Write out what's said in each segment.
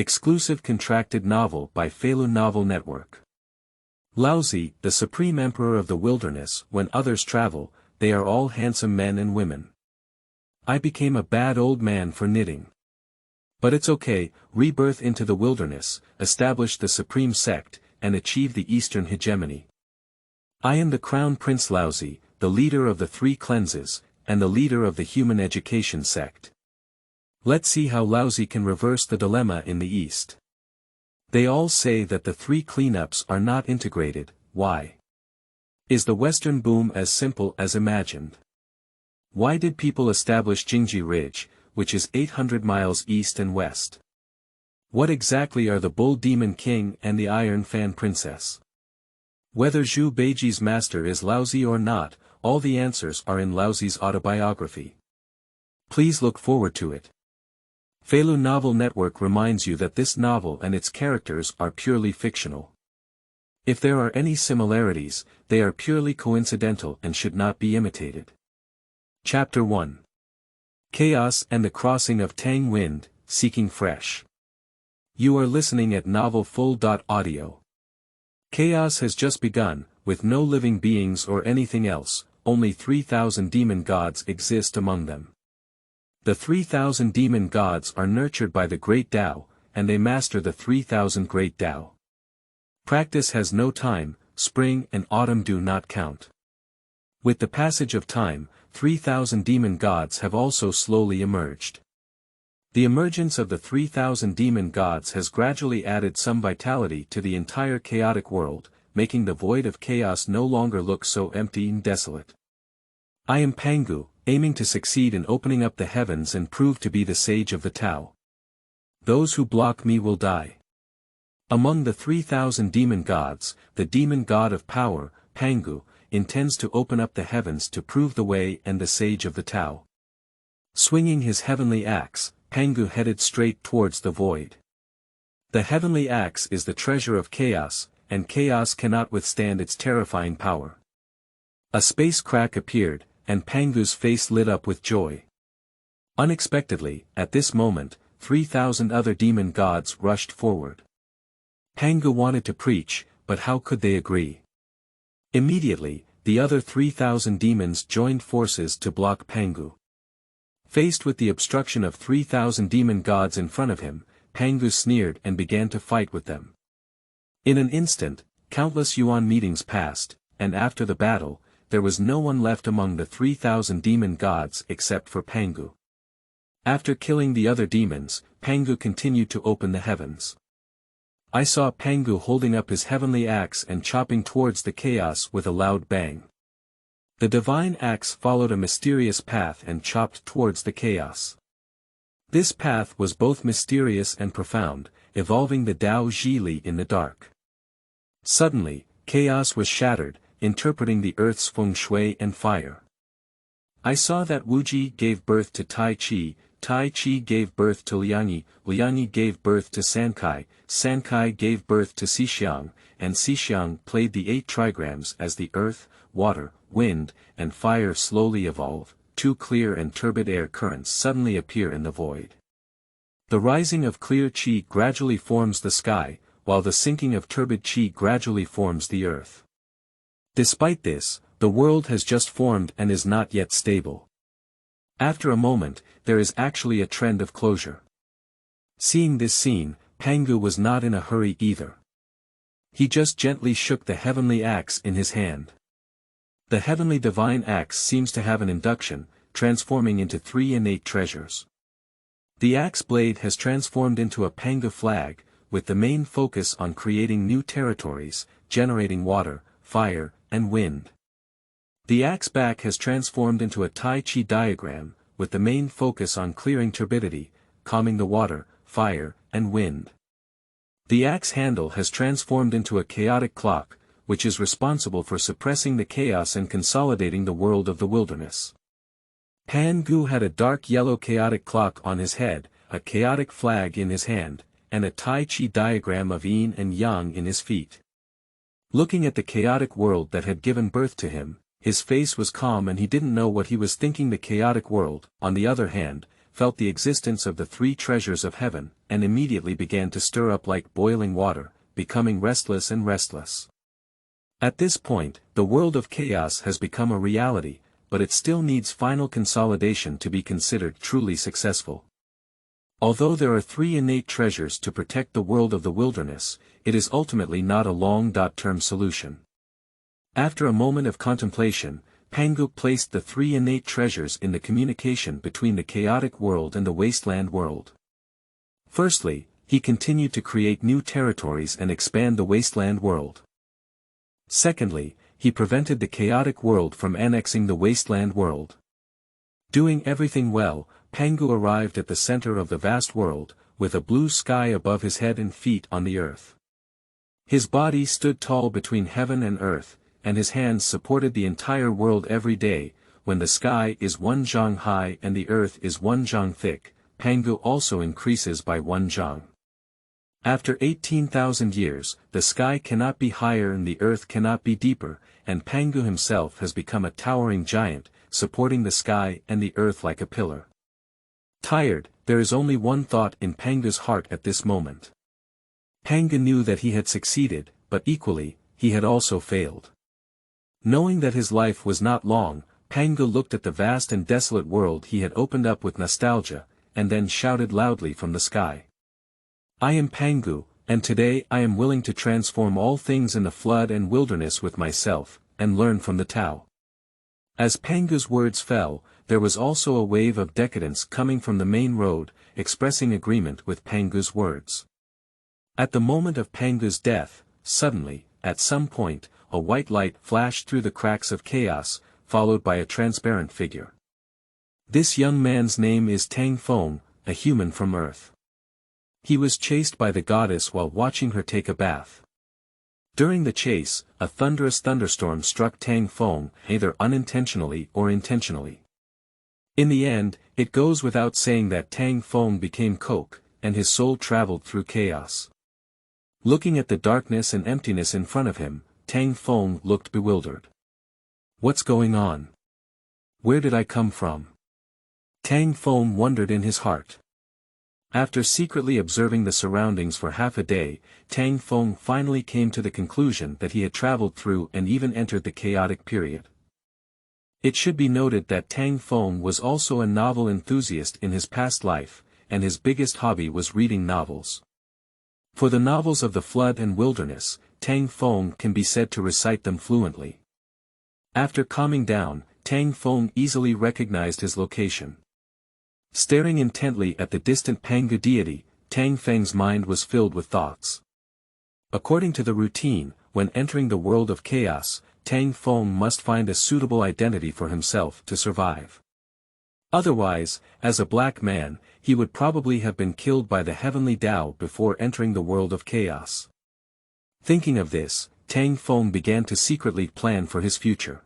Exclusive contracted novel by Feilu Novel Network. Laozi, the supreme emperor of the wilderness. When others travel, they are all handsome men and women. I became a bad old man for knitting. But it's okay, rebirth into the wilderness, establish the supreme sect, and achieve the Eastern hegemony. I am the Crown Prince Laozi, the leader of the three cleanses, and the leader of the Human Education Sect. Let's see how Laozi can reverse the dilemma in the East. They all say that the three cleanups are not integrated. Why? Is the Western boom as simple as imagined? Why did people establish Jingji Ridge, which is 800 miles east and west? What exactly are the Bull Demon King and the Iron Fan Princess? Whether Zhu Bajie's master is Laozi or not, all the answers are in Laozi's autobiography. Please look forward to it. Feilu Novel Network reminds you that this novel and its characters are purely fictional. If there are any similarities, they are purely coincidental and should not be imitated. Chapter 1. Chaos and the Crossing of Tang Wind, Seeking Fresh. You are listening at novelfull.audio. Chaos has just begun, with no living beings or anything else, only 3,000 demon gods exist among them. The 3,000 demon gods are nurtured by the Great Tao, and they master the 3,000 Great Tao. Practice has no time, spring and autumn do not count. With the passage of time, 3,000 demon gods have also slowly emerged. The emergence of the 3,000 demon gods has gradually added some vitality to the entire chaotic world, making the void of chaos no longer look so empty and desolate. I am Pangu, aiming to succeed in opening up the heavens and prove to be the sage of the Tao. Those who block me will die. Among the 3,000 demon gods, the demon god of power, Pangu, intends to open up the heavens to prove the way and the sage of the Tao. Swinging his heavenly axe, Pangu headed straight towards the void. The heavenly axe is the treasure of chaos, and chaos cannot withstand its terrifying power. A space crack appeared, and Pangu's face lit up with joy. Unexpectedly, at this moment, 3,000 other demon gods rushed forward. Pangu wanted to preach, but how could they agree? Immediately, the other 3,000 demons joined forces to block Pangu. Faced with the obstruction of 3,000 demon gods in front of him, Pangu sneered and began to fight with them. In an instant, countless Yuan meetings passed, and after the battle, there was no one left among the 3,000 demon gods except for Pangu. After killing the other demons, Pangu continued to open the heavens. I saw Pangu holding up his heavenly axe and chopping towards the chaos with a loud bang. The divine axe followed a mysterious path and chopped towards the chaos. This path was both mysterious and profound, evolving the Tao Zhili in the dark. Suddenly, chaos was shattered, interpreting the earth's feng shui and fire. I saw that Wuji gave birth to Tai Chi, Tai Chi gave birth to Liangyi, Liangyi gave birth to Sankai, Sankai gave birth to Xixiang, and Xixiang played the 8 trigrams as the earth, water, wind, and fire slowly evolve. 2 clear and turbid air currents suddenly appear in the void. The rising of clear qi gradually forms the sky, while the sinking of turbid qi gradually forms the earth. Despite this, the world has just formed and is not yet stable. After a moment, there is actually a trend of closure. Seeing this scene, Pangu was not in a hurry either. He just gently shook the heavenly axe in his hand. The heavenly divine axe seems to have an induction, transforming into 3 innate treasures. The axe blade has transformed into a Pangu flag, with the main focus on creating new territories, generating water, fire, and wind. The axe back has transformed into a Tai Chi diagram, with the main focus on clearing turbidity, calming the water, fire, and wind. The axe handle has transformed into a chaotic clock, which is responsible for suppressing the chaos and consolidating the world of the wilderness. Pangu had a dark yellow chaotic clock on his head, a chaotic flag in his hand, and a Tai Chi diagram of yin and yang in his feet. Looking at the chaotic world that had given birth to him, his face was calm and he didn't know what he was thinking. The chaotic world, on the other hand, felt the existence of the three treasures of heaven, and immediately began to stir up like boiling water, becoming restless and restless. At this point, the world of chaos has become a reality, but it still needs final consolidation to be considered truly successful. Although there are three innate treasures to protect the world of the wilderness, it is ultimately not a long-term solution. After a moment of contemplation, Pangu placed the three innate treasures in the communication between the chaotic world and the wasteland world. Firstly, he continued to create new territories and expand the wasteland world. Secondly, he prevented the chaotic world from annexing the wasteland world. Doing everything well, Pangu arrived at the center of the vast world, with a blue sky above his head and feet on the earth. His body stood tall between heaven and earth, and his hands supported the entire world every day. When the sky is 1 zhang high and the earth is 1 zhang thick, Pangu also increases by 1 zhang. After 18,000 years, the sky cannot be higher and the earth cannot be deeper, and Pangu himself has become a towering giant, supporting the sky and the earth like a pillar. Tired, there is only one thought in Pangu's heart at this moment. Pangu knew that he had succeeded, but equally, he had also failed. Knowing that his life was not long, Pangu looked at the vast and desolate world he had opened up with nostalgia, and then shouted loudly from the sky. I am Pangu, and today I am willing to transform all things in the flood and wilderness with myself, and learn from the Tao. As Pangu's words fell, there was also a wave of decadence coming from the main road, expressing agreement with Pangu's words. At the moment of Pangu's death, suddenly, at some point, a white light flashed through the cracks of chaos, followed by a transparent figure. This young man's name is Tang Feng, a human from Earth. He was chased by the goddess while watching her take a bath. During the chase, a thunderous thunderstorm struck Tang Feng, either unintentionally or intentionally. In the end, it goes without saying that Tang Feng became coke, and his soul traveled through chaos. Looking at the darkness and emptiness in front of him, Tang Feng looked bewildered. What's going on? Where did I come from? Tang Feng wondered in his heart. After secretly observing the surroundings for half a day, Tang Feng finally came to the conclusion that he had traveled through and even entered the chaotic period. It should be noted that Tang Feng was also a novel enthusiast in his past life, and his biggest hobby was reading novels. For the novels of the flood and wilderness, Tang Feng can be said to recite them fluently. After calming down, Tang Feng easily recognized his location. Staring intently at the distant Pangu deity, Tang Feng's mind was filled with thoughts. According to the routine, when entering the world of chaos, Tang Feng must find a suitable identity for himself to survive. Otherwise, as a black man, he would probably have been killed by the heavenly Tao before entering the world of chaos. Thinking of this, Tang Feng began to secretly plan for his future.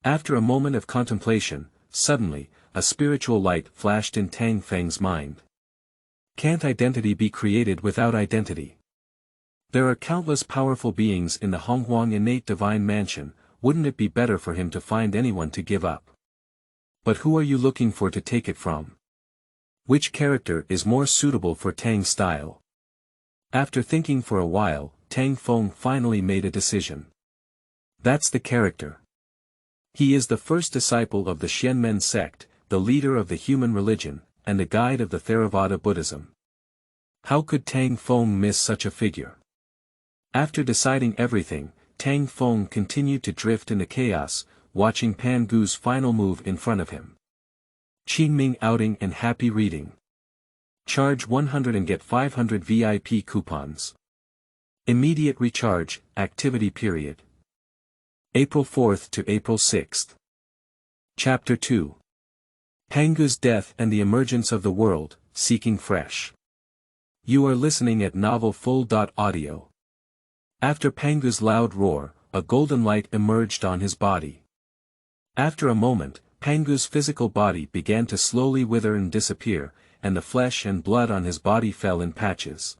After a moment of contemplation, suddenly, a spiritual light flashed in Tang Feng's mind. Can't identity be created without identity? There are countless powerful beings in the Honghuang innate divine mansion, wouldn't it be better for him to find anyone to give up? But who are you looking for to take it from? Which character is more suitable for Tang's style? After thinking for a while, Tang Feng finally made a decision. That's the character. He is the first disciple of the Human Sect, the leader of the human religion, and the guide of the Theravada Buddhism. How could Tang Feng miss such a figure? After deciding everything, Tang Feng continued to drift in the chaos, watching Pangu's final move in front of him. Qingming outing and happy reading. Charge 100 and get 500 VIP coupons. Immediate recharge, activity period. April 4th to April 6th. Chapter 2. Pangu's death and the emergence of the world, seeking fresh. You are listening at novelfull.audio. After Pangu's loud roar, a golden light emerged on his body. After a moment, Pangu's physical body began to slowly wither and disappear, and the flesh and blood on his body fell in patches.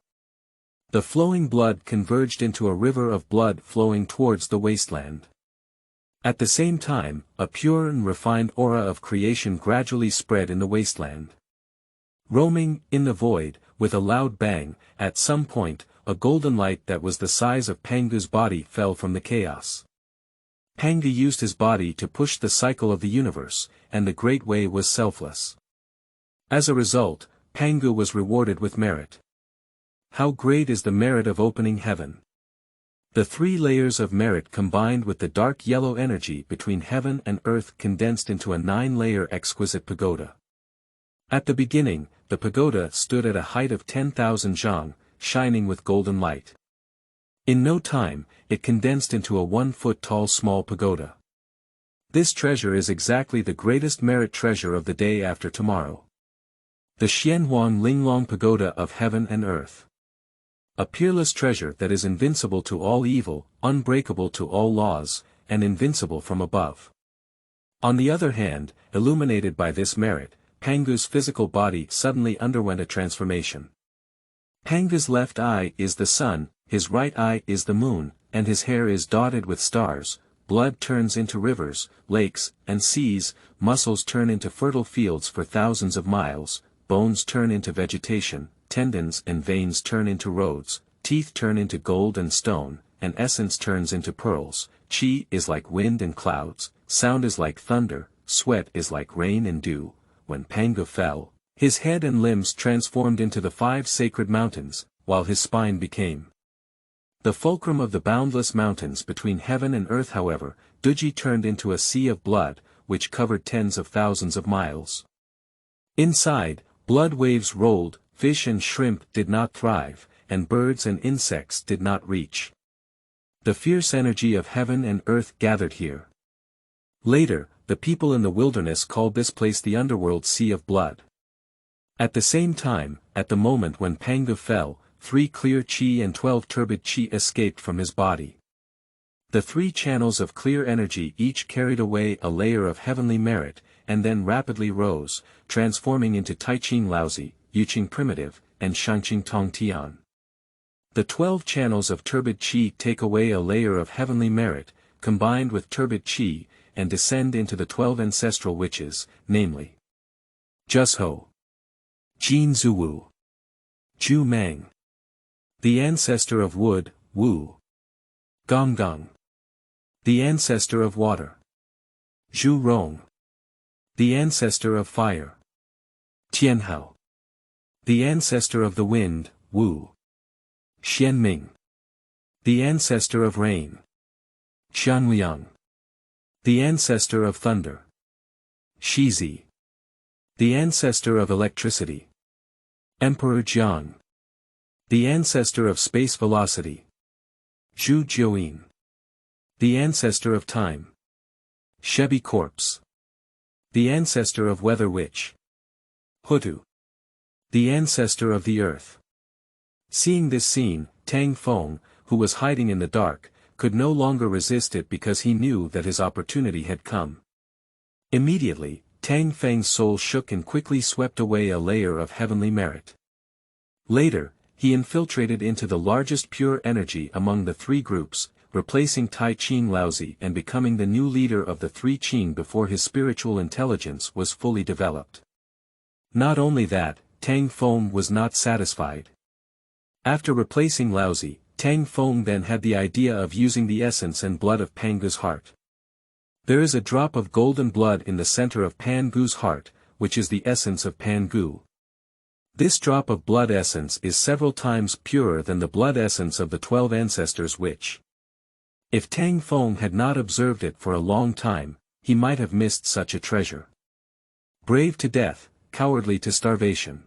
The flowing blood converged into a river of blood flowing towards the wasteland. At the same time, a pure and refined aura of creation gradually spread in the wasteland. Roaming, in the void, with a loud bang, at some point, a golden light that was the size of Pangu's body fell from the chaos. Pangu used his body to push the cycle of the universe, and the Great Way was selfless. As a result, Pangu was rewarded with merit. How great is the merit of opening heaven! The 3 layers of merit combined with the dark yellow energy between heaven and earth condensed into a 9-layer exquisite pagoda. At the beginning, the pagoda stood at a height of 10,000 zhang, shining with golden light. In no time, it condensed into a 1-foot-tall small pagoda. This treasure is exactly the greatest merit treasure of the day after tomorrow. The Xianhuang Linglong Pagoda of Heaven and Earth. A peerless treasure that is invincible to all evil, unbreakable to all laws, and invincible from above. On the other hand, illuminated by this merit, Pangu's physical body suddenly underwent a transformation. Pangu's left eye is the sun, his right eye is the moon, and his hair is dotted with stars, blood turns into rivers, lakes, and seas, muscles turn into fertile fields for thousands of miles, bones turn into vegetation, tendons and veins turn into roads, teeth turn into gold and stone, and essence turns into pearls, chi is like wind and clouds, sound is like thunder, sweat is like rain and dew. When Pangu fell, his head and limbs transformed into the 5 sacred mountains, while his spine became the fulcrum of the boundless mountains between heaven and earth. However, Duji turned into a sea of blood, which covered tens of thousands of miles. Inside, blood waves rolled, fish and shrimp did not thrive, and birds and insects did not reach. The fierce energy of heaven and earth gathered here. Later, the people in the wilderness called this place the underworld Sea of Blood. At the same time, at the moment when Pangu fell, 3 clear chi and 12 turbid chi escaped from his body. The 3 channels of clear energy each carried away a layer of heavenly merit, and then rapidly rose, transforming into Taiqinghua Laozi, Yuqing Primitive, and Shangqing Tongtian. The 12 channels of turbid chi take away a layer of heavenly merit, combined with turbid chi, and descend into the 12 ancestral witches, namely Zhuzhou, Jinzuwu, Zhu Meng, the ancestor of wood, Wu, Gonggang, the ancestor of water, Zhu Rong, the ancestor of fire, Tianhao, the ancestor of the wind, Wu, Xianming, the ancestor of rain, Qianluyang, the ancestor of thunder, Shizi, the ancestor of electricity, Emperor Jiang, the ancestor of space velocity, Zhu Jiuyin, the ancestor of time, Shebi Corpse, the ancestor of weather witch, Hutu, the ancestor of the earth. Seeing this scene, Tang Feng, who was hiding in the dark, could no longer resist it because he knew that his opportunity had come. Immediately, Tang Feng's soul shook and quickly swept away a layer of heavenly merit. Later, he infiltrated into the largest pure energy among the 3 groups, replacing Taiqinghua Laozi and becoming the new leader of the 3 Qing before his spiritual intelligence was fully developed. Not only that, Tang Feng was not satisfied. After replacing Laozi, Tang Feng then had the idea of using the essence and blood of Pangu's heart. There is a drop of golden blood in the center of Pangu's heart, which is the essence of Pangu. This drop of blood essence is several times purer than the blood essence of the 12 ancestors which. If Tang Feng had not observed it for a long time, he might have missed such a treasure. Brave to death, cowardly to starvation.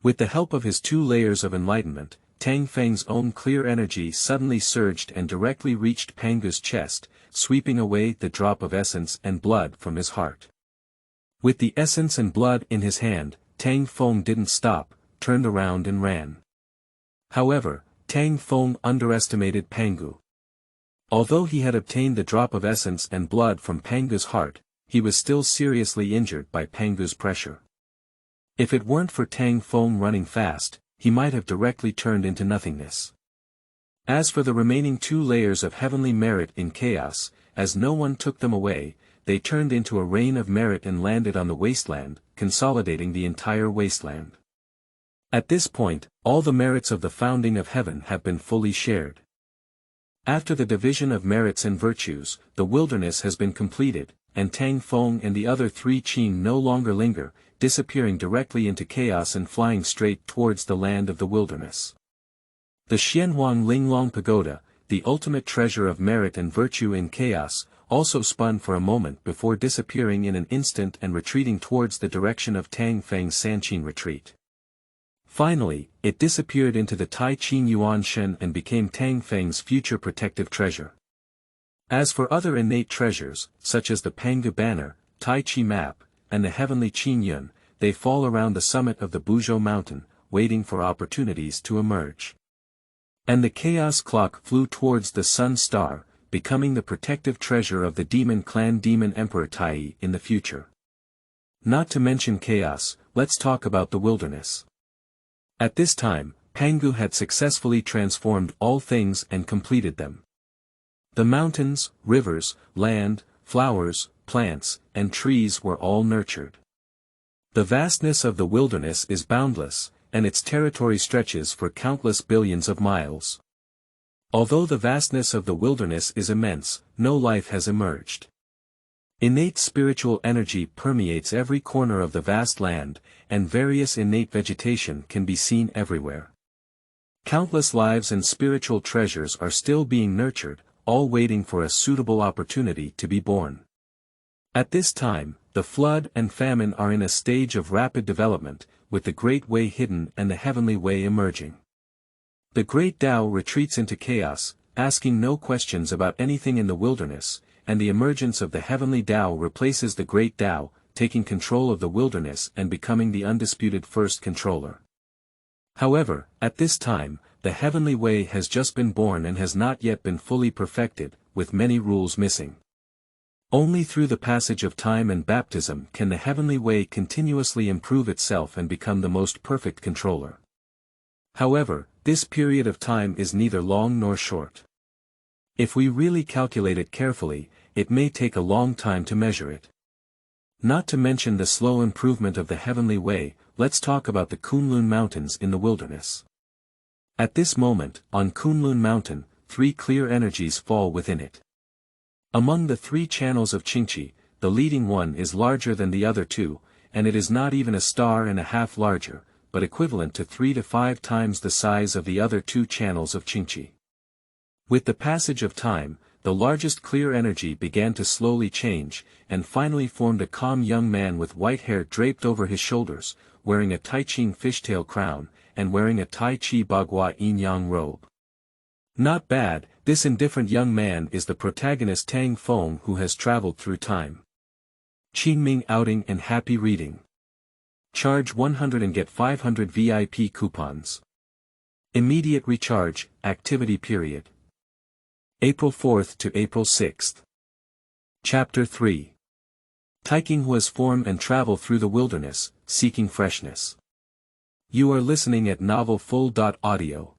With the help of his 2 layers of enlightenment, Tang Feng's own clear energy suddenly surged and directly reached Pangu's chest, sweeping away the drop of essence and blood from his heart. With the essence and blood in his hand, Tang Feng didn't stop, turned around and ran. However, Tang Feng underestimated Pangu. Although he had obtained the drop of essence and blood from Pangu's heart, he was still seriously injured by Pangu's pressure. If it weren't for Tang Feng running fast, he might have directly turned into nothingness. As for the remaining 2 layers of heavenly merit in chaos, as no one took them away, they turned into a rain of merit and landed on the wasteland, consolidating the entire wasteland. At this point, all the merits of the founding of heaven have been fully shared. After the division of merits and virtues, the wilderness has been completed, and Tang Feng and the other three Qin no longer linger, disappearing directly into chaos and flying straight towards the land of the wilderness. The Xianhuang Linglong Pagoda, the ultimate treasure of merit and virtue in chaos, also spun for a moment before disappearing in an instant and retreating towards the direction of Tang Feng's Sanqin retreat. Finally, it disappeared into the Taiqinghua Shen and became Tang Feng's future protective treasure. As for other innate treasures, such as the Pangu banner, Tai Chi map, and the heavenly Qin Yun, they fall around the summit of the Buzhou mountain, waiting for opportunities to emerge. And the chaos clock flew towards the sun star, becoming the protective treasure of the demon clan Demon Emperor Tai in the future. Not to mention chaos, let's talk about the wilderness. At this time, Pangu had successfully transformed all things and completed them. The mountains, rivers, land, flowers, plants, and trees were all nurtured. The vastness of the wilderness is boundless, and its territory stretches for countless billions of miles. Although the vastness of the wilderness is immense, no life has emerged. Innate spiritual energy permeates every corner of the vast land, and various innate vegetation can be seen everywhere. Countless lives and spiritual treasures are still being nurtured, all waiting for a suitable opportunity to be born. At this time, the flood and famine are in a stage of rapid development, with the Great Way hidden and the Heavenly Way emerging. The Great Tao retreats into chaos, asking no questions about anything in the wilderness, and the emergence of the Heavenly Tao replaces the Great Tao, taking control of the wilderness and becoming the undisputed first controller. However, at this time, the Heavenly Way has just been born and has not yet been fully perfected, with many rules missing. Only through the passage of time and baptism can the Heavenly Way continuously improve itself and become the most perfect controller. However, this period of time is neither long nor short. If we really calculate it carefully, it may take a long time to measure it. Not to mention the slow improvement of the Heavenly Way, let's talk about the Kunlun Mountains in the wilderness. At this moment, on Kunlun Mountain, three clear energies fall within it. Among the three channels of Qingqi, the leading one is larger than the other two, and it is not even a star and a half larger, but equivalent to 3 to 5 times the size of the other two channels of Qingqi. With the passage of time, the largest clear energy began to slowly change, and finally formed a calm young man with white hair draped over his shoulders, wearing a Taiqing fishtail crown, and wearing a Tai Chi Bagua Yin-Yang robe. Not bad, this indifferent young man is the protagonist Tang Feng who has traveled through time. Qingming outing and happy reading. Charge 100 and get 500 VIP coupons. Immediate recharge, activity period. April 4th to April 6th. Chapter 3. Taiqinghua's form and travel through the wilderness, seeking freshness. You are listening at Novel Full.audio.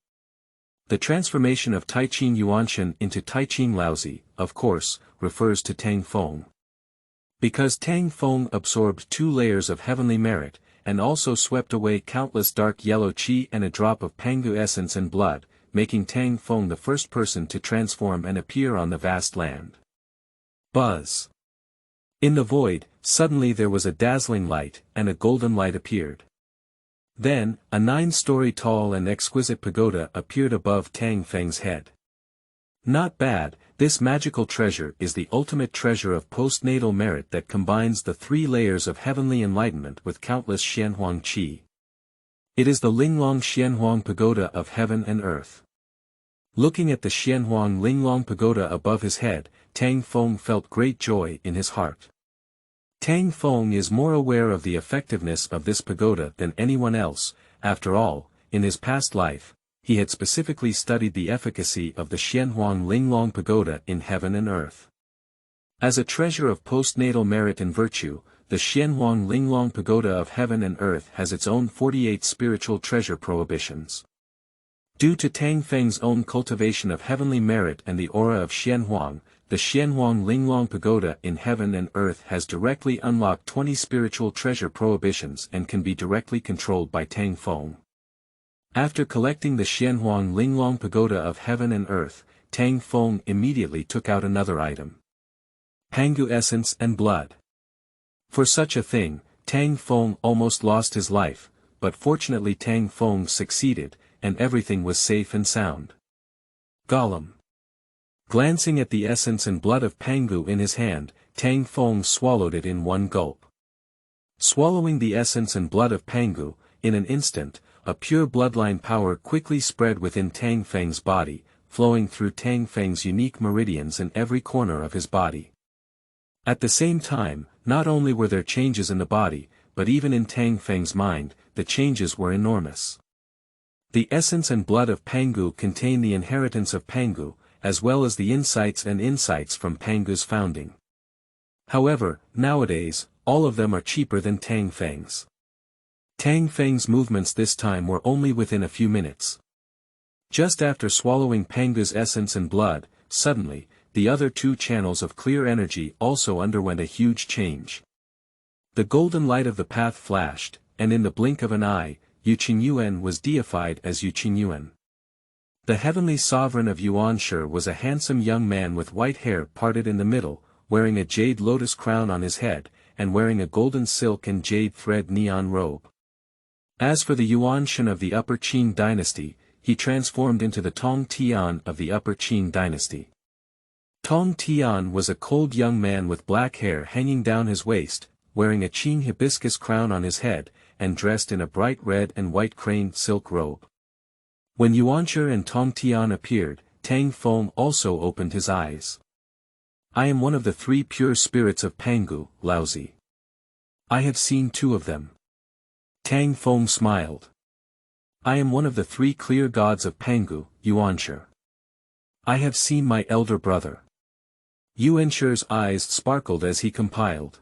The transformation of Taiqing Yuanshan into Taiqing Laozi, of course, refers to Tang Feng. Because Tang Feng absorbed 2 layers of heavenly merit, and also swept away countless dark yellow qi and a drop of Pangu essence and blood, making Tang Feng the first person to transform and appear on the vast land. Buzz. In the void, suddenly there was a dazzling light, and a golden light appeared. Then, a 9-story tall and exquisite pagoda appeared above Tang Feng's head. Not bad, this magical treasure is the ultimate treasure of postnatal merit that combines the 3 layers of heavenly enlightenment with countless Xianhuang qi. It is the Linglong Xianhuang Pagoda of heaven and earth. Looking at the Xianhuang Linglong Pagoda above his head, Tang Feng felt great joy in his heart. Tang Feng is more aware of the effectiveness of this pagoda than anyone else. After all, in his past life, he had specifically studied the efficacy of the Xianhuang Linglong Pagoda in heaven and earth. As a treasure of postnatal merit and virtue, the Xianhuang Linglong Pagoda of heaven and earth has its own 48 spiritual treasure prohibitions. Due to Tang Feng's own cultivation of heavenly merit and the aura of Xianhuang, the Xianhuang Linglong Pagoda in heaven and earth has directly unlocked 20 spiritual treasure prohibitions and can be directly controlled by Tang Feng. After collecting the Xianhuang Linglong Pagoda of heaven and earth, Tang Feng immediately took out another item. Pangu essence and blood. For such a thing, Tang Feng almost lost his life, but fortunately Tang Feng succeeded, and everything was safe and sound. Golem. Glancing at the essence and blood of Pangu in his hand, Tang Feng swallowed it in one gulp. Swallowing the essence and blood of Pangu, in an instant, a pure bloodline power quickly spread within Tang Feng's body, flowing through Tang Feng's unique meridians in every corner of his body. At the same time, not only were there changes in the body, but even in Tang Feng's mind, the changes were enormous. The essence and blood of Pangu contain the inheritance of Pangu, as well as the insights from Pangu's founding. However, nowadays, all of them are cheaper than Tang Feng's. Tang Feng's movements this time were only within a few minutes. Just after swallowing Pangu's essence and blood, suddenly, the other two channels of clear energy also underwent a huge change. The golden light of the path flashed, and in the blink of an eye, Yuan was deified as Yuan. The heavenly sovereign of Yuanshi was a handsome young man with white hair parted in the middle, wearing a jade lotus crown on his head, and wearing a golden silk and jade thread neon robe. As for the Yuanshan of the Upper Qin dynasty, he transformed into the Tong Tian of the Upper Qin dynasty. Tong Tian was a cold young man with black hair hanging down his waist, wearing a Qin hibiscus crown on his head, and dressed in a bright red and white craned silk robe. When Yuanshi and Tong Tian appeared, Tang Feng also opened his eyes. I am one of the three pure spirits of Pangu, Laozi. I have seen two of them. Tang Feng smiled. I am one of the three clear gods of Pangu, Yuanshi. I have seen my elder brother. Yuanshi's eyes sparkled as he compiled.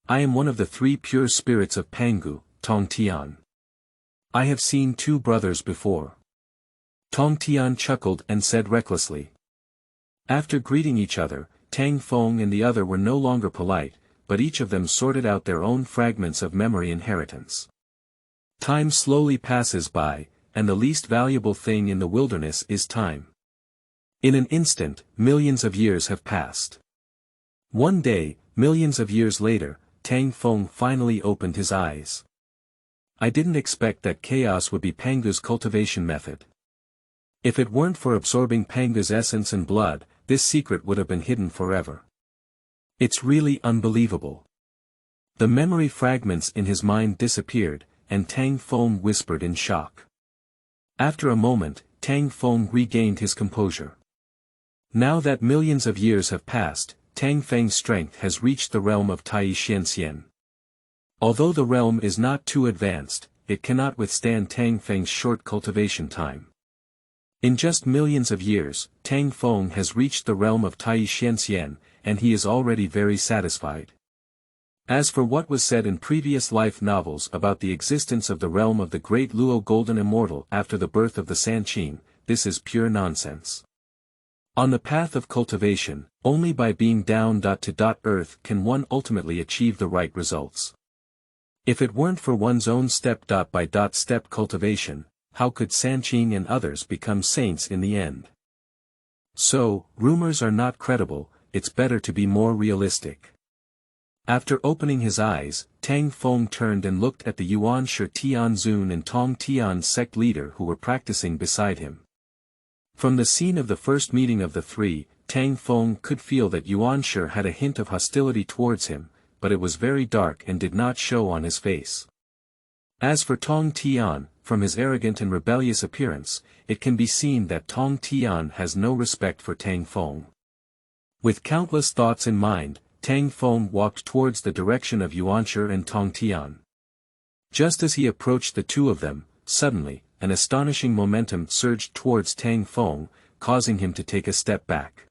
I am one of the three pure spirits of Pangu, Tong Tian. I have seen two brothers before. Tong Tian chuckled and said recklessly. After greeting each other, Tang Feng and the other were no longer polite, but each of them sorted out their own fragments of memory inheritance. Time slowly passes by, and the least valuable thing in the wilderness is time. In an instant, millions of years have passed. One day, millions of years later, Tang Feng finally opened his eyes. I didn't expect that chaos would be Pangu's cultivation method. If it weren't for absorbing Pangu's essence and blood, this secret would have been hidden forever. It's really unbelievable. The memory fragments in his mind disappeared, and Tang Feng whispered in shock. After a moment, Tang Feng regained his composure. Now that millions of years have passed, Tang Feng's strength has reached the realm of Taiqinghua. Although the realm is not too advanced, it cannot withstand Tang Feng's short cultivation time. In just millions of years, Tang Feng has reached the realm of Taiqinghua, and he is already very satisfied. As for what was said in previous life novels about the existence of the realm of the great Luo Golden Immortal after the birth of the Sanqing, this is pure nonsense. On the path of cultivation, only by being down to earth can one ultimately achieve the right results. If it weren't for one's own step-by-step cultivation, how could Sanqing and others become saints in the end? So, rumors are not credible, it's better to be more realistic. After opening his eyes, Tang Feng turned and looked at the Yuanshi Tianzun and Tong Tian sect leader who were practicing beside him. From the scene of the first meeting of the three, Tang Feng could feel that Yuanshi had a hint of hostility towards him, but it was very dark and did not show on his face. As for Tong Tian, from his arrogant and rebellious appearance, it can be seen that Tong Tian has no respect for Tang Feng. With countless thoughts in mind, Tang Feng walked towards the direction of Yuanshi and Tong Tian. Just as he approached the two of them, suddenly, an astonishing momentum surged towards Tang Feng, causing him to take a step back.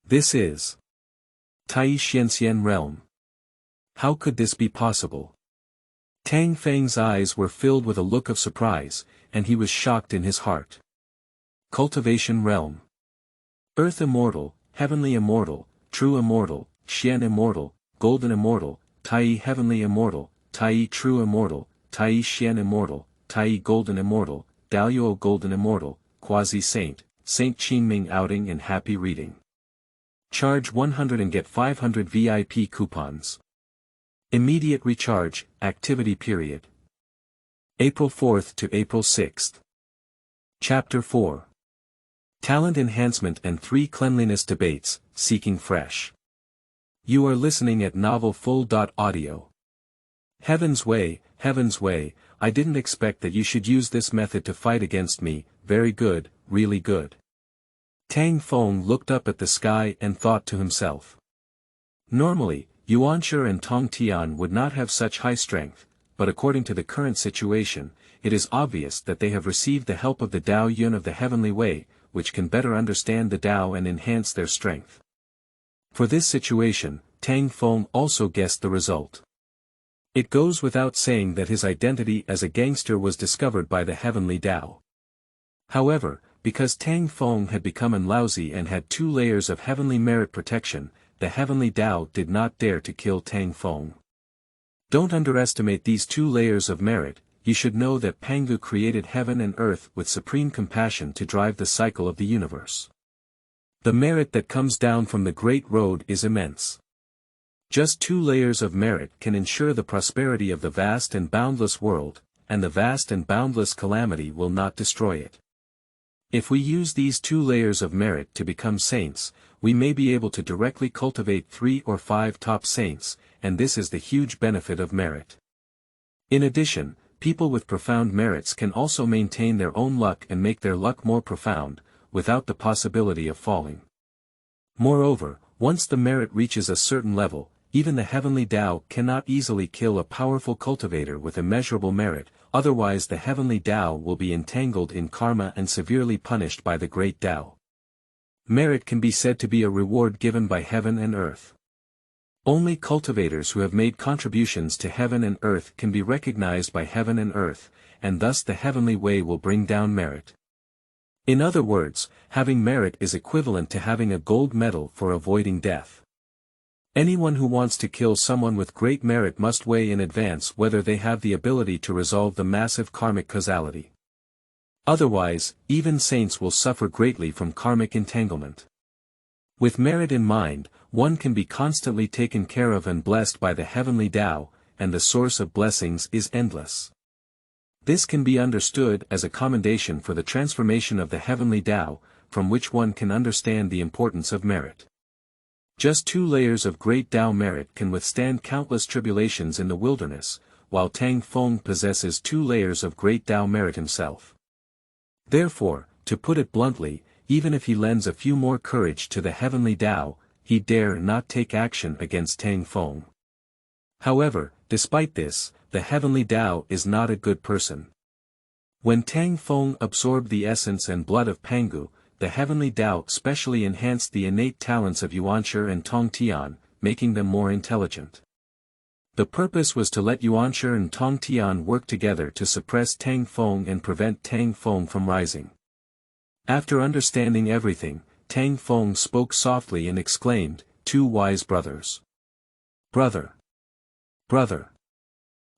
This is Taiqinghua realm. How could this be possible? Tang Feng's eyes were filled with a look of surprise, and he was shocked in his heart. Cultivation realm. Earth immortal, heavenly immortal, true immortal, Xian immortal, golden immortal, Tai heavenly immortal, Tai true immortal, Tai Xian immortal, Tai golden immortal, Daoyuo golden immortal, quasi-saint, Saint Qingming outing and happy reading. Charge 100 and get 500 VIP coupons. Immediate recharge, activity period. April 4th to April 6th. Chapter 4. Talent Enhancement and 3 Cleanliness Debates, Seeking Fresh. You are listening at novelfull.audio. Heaven's way, I didn't expect that you should use this method to fight against me, very good, really good. Tang Feng looked up at the sky and thought to himself. Normally, Yuan and Tong Tian would not have such high strength, but according to the current situation, it is obvious that they have received the help of the Dao Yun of the Heavenly Way, which can better understand the Dao and enhance their strength. For this situation, Tang Feng also guessed the result. It goes without saying that his identity as a gangster was discovered by the Heavenly Dao. However, because Tang Feng had become an Laozi and had 2 layers of heavenly merit protection, the Heavenly Dao did not dare to kill Tang Feng. Don't underestimate these 2 layers of merit. You should know that Pangu created heaven and earth with supreme compassion to drive the cycle of the universe. The merit that comes down from the Great Road is immense. Just 2 layers of merit can ensure the prosperity of the vast and boundless world, and the vast and boundless calamity will not destroy it. If we use these 2 layers of merit to become saints, we may be able to directly cultivate 3 or 5 top saints, and this is the huge benefit of merit. In addition, people with profound merits can also maintain their own luck and make their luck more profound, without the possibility of falling. Moreover, once the merit reaches a certain level, even the Heavenly Dao cannot easily kill a powerful cultivator with immeasurable merit, otherwise the Heavenly Dao will be entangled in karma and severely punished by the Great Dao. Merit can be said to be a reward given by heaven and earth. Only cultivators who have made contributions to heaven and earth can be recognized by heaven and earth, and thus the Heavenly Way will bring down merit. In other words, having merit is equivalent to having a gold medal for avoiding death. Anyone who wants to kill someone with great merit must weigh in advance whether they have the ability to resolve the massive karmic causality. Otherwise, even saints will suffer greatly from karmic entanglement. With merit in mind, one can be constantly taken care of and blessed by the Heavenly Dao, and the source of blessings is endless. This can be understood as a commendation for the transformation of the Heavenly Dao, from which one can understand the importance of merit. Just 2 layers of great Dao merit can withstand countless tribulations in the wilderness, while Tang Feng possesses 2 layers of great Dao merit himself. Therefore, to put it bluntly, even if he lends a few more courage to the Heavenly Dao, he dare not take action against Tang Feng. However, despite this, the Heavenly Dao is not a good person. When Tang Feng absorbed the essence and blood of Pangu, the Heavenly Dao specially enhanced the innate talents of Yuan and Tong Tian, making them more intelligent. The purpose was to let Yuan and Tong Tian work together to suppress Tang Feng and prevent Tang Feng from rising. After understanding everything, Tang Feng spoke softly and exclaimed, 2 wise brothers. Brother! Brother!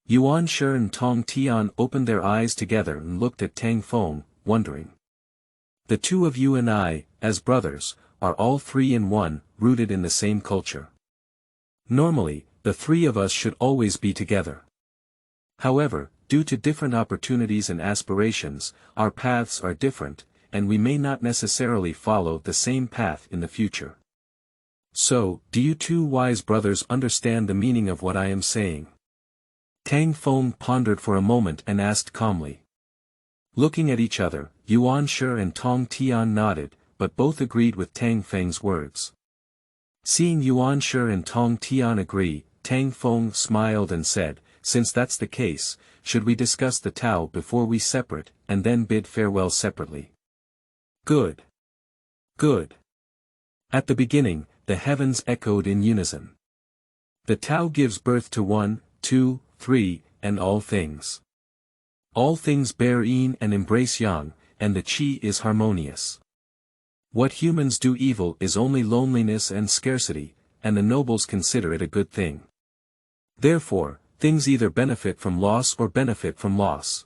Yuan and Tong Tian opened their eyes together and looked at Tang Feng, wondering. The 2 of you and I, as brothers, are all 3 in 1, rooted in the same culture. Normally, the 3 of us should always be together. However, due to different opportunities and aspirations, our paths are different, and we may not necessarily follow the same path in the future. So, do you 2 wise brothers understand the meaning of what I am saying? Tang Feng pondered for a moment and asked calmly. Looking at each other, Yuan and Tong Tian nodded, but both agreed with Tang Feng's words. Seeing Yuan and Tong Tian agree, Tang Feng smiled and said, since that's the case, should we discuss the Tao before we separate, and then bid farewell separately? Good. Good. At the beginning, the heavens echoed in unison. The Tao gives birth to 1, 2, 3, and all things. All things bear yin and embrace yang, and the qi is harmonious. What humans do evil is only loneliness and scarcity, and the nobles consider it a good thing. Therefore, things either benefit from loss or benefit from loss.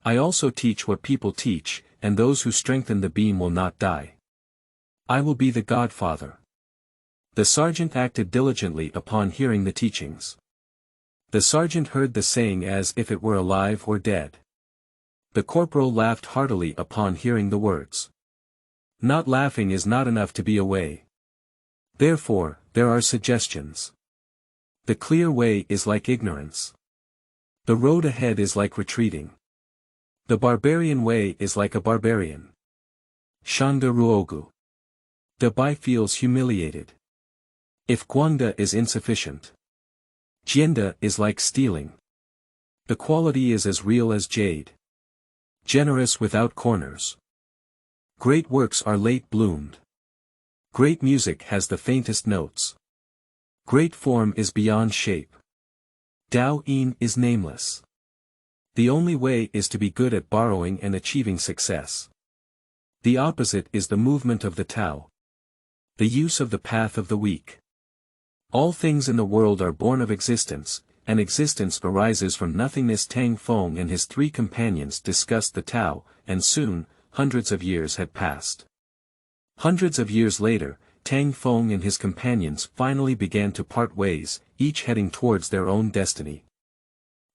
I also teach what people teach, and those who strengthen the beam will not die. I will be the godfather. The sergeant acted diligently upon hearing the teachings. The sergeant heard the saying as if it were alive or dead. The corporal laughed heartily upon hearing the words. Not laughing is not enough to be a way. Therefore, there are suggestions. The clear way is like ignorance. The road ahead is like retreating. The barbarian way is like a barbarian. Shanda Ruogu. The Bai feels humiliated. If Guangda is insufficient. Jianda is like stealing. The quality is as real as jade. Generous without corners. Great works are late bloomed. Great music has the faintest notes. Great form is beyond shape. Dao Yin is nameless. The only way is to be good at borrowing and achieving success. The opposite is the movement of the Tao. The use of the path of the weak. All things in the world are born of existence, and existence arises from nothingness. Tang Feng and his three companions discussed the Tao, and soon, hundreds of years had passed. Hundreds of years later, Tang Feng and his companions finally began to part ways, each heading towards their own destiny.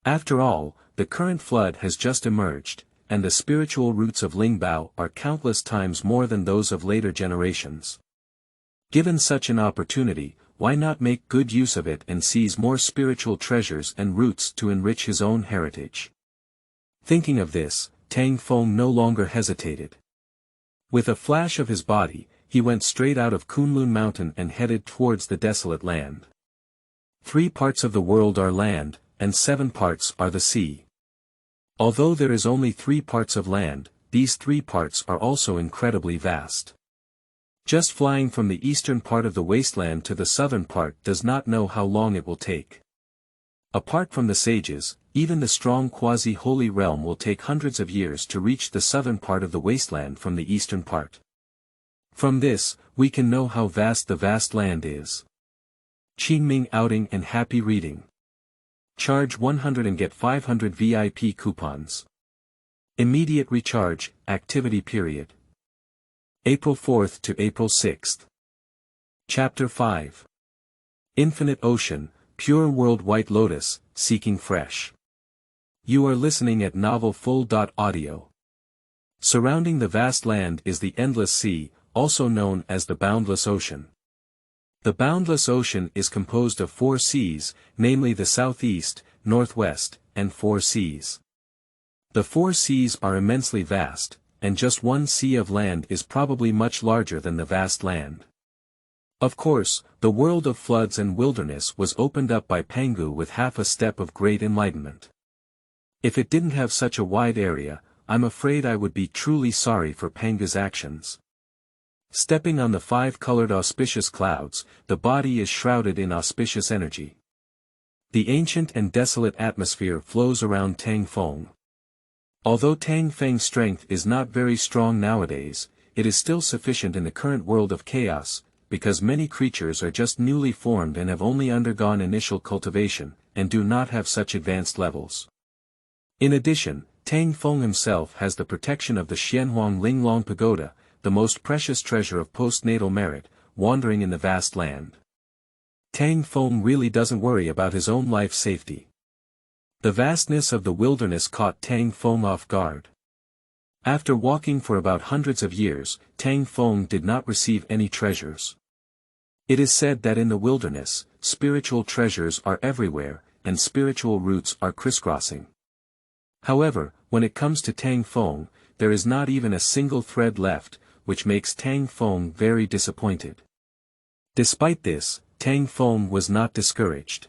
After all, the current flood has just emerged, and the spiritual roots of Lingbao are countless times more than those of later generations. Given such an opportunity, why not make good use of it and seize more spiritual treasures and roots to enrich his own heritage? Thinking of this, Tang Feng no longer hesitated. With a flash of his body, he went straight out of Kunlun Mountain and headed towards the desolate land. 3 parts of the world are land, and 7 parts are the sea. Although there is only 3 parts of land, these 3 parts are also incredibly vast. Just flying from the eastern part of the wasteland to the southern part does not know how long it will take. Apart from the sages, even the strong quasi-holy realm will take hundreds of years to reach the southern part of the wasteland from the eastern part. From this, we can know how vast the vast land is. Qingming outing and happy reading. Charge 100 and get 500 VIP coupons. Immediate recharge, activity period. April 4th to April 6th. Chapter 5. Infinite Ocean, Pure World. White Lotus, Seeking Fresh. You are listening at novelfull.audio. Surrounding the vast land is the endless sea, also known as the boundless ocean. The boundless ocean is composed of 4 seas, namely the southeast, northwest, and 4 seas. The 4 seas are immensely vast, and just one sea of land is probably much larger than the vast land. Of course, the world of floods and wilderness was opened up by Pangu with half a step of great enlightenment. If it didn't have such a wide area, I'm afraid I would be truly sorry for Pangu's actions. Stepping on the 5-colored auspicious clouds, the body is shrouded in auspicious energy. The ancient and desolate atmosphere flows around Tang Feng. Although Tang Feng's strength is not very strong nowadays, it is still sufficient in the current world of chaos, because many creatures are just newly formed and have only undergone initial cultivation, and do not have such advanced levels. In addition, Tang Feng himself has the protection of the Xianhuang Linglong Pagoda, the most precious treasure of postnatal merit, wandering in the vast land. Tang Feng really doesn't worry about his own life safety. The vastness of the wilderness caught Tang Feng off guard. After walking for about hundreds of years, Tang Feng did not receive any treasures. It is said that in the wilderness, spiritual treasures are everywhere, and spiritual roots are crisscrossing. However, when it comes to Tang Feng, there is not even a single thread left, which makes Tang Feng very disappointed. Despite this, Tang Feng was not discouraged.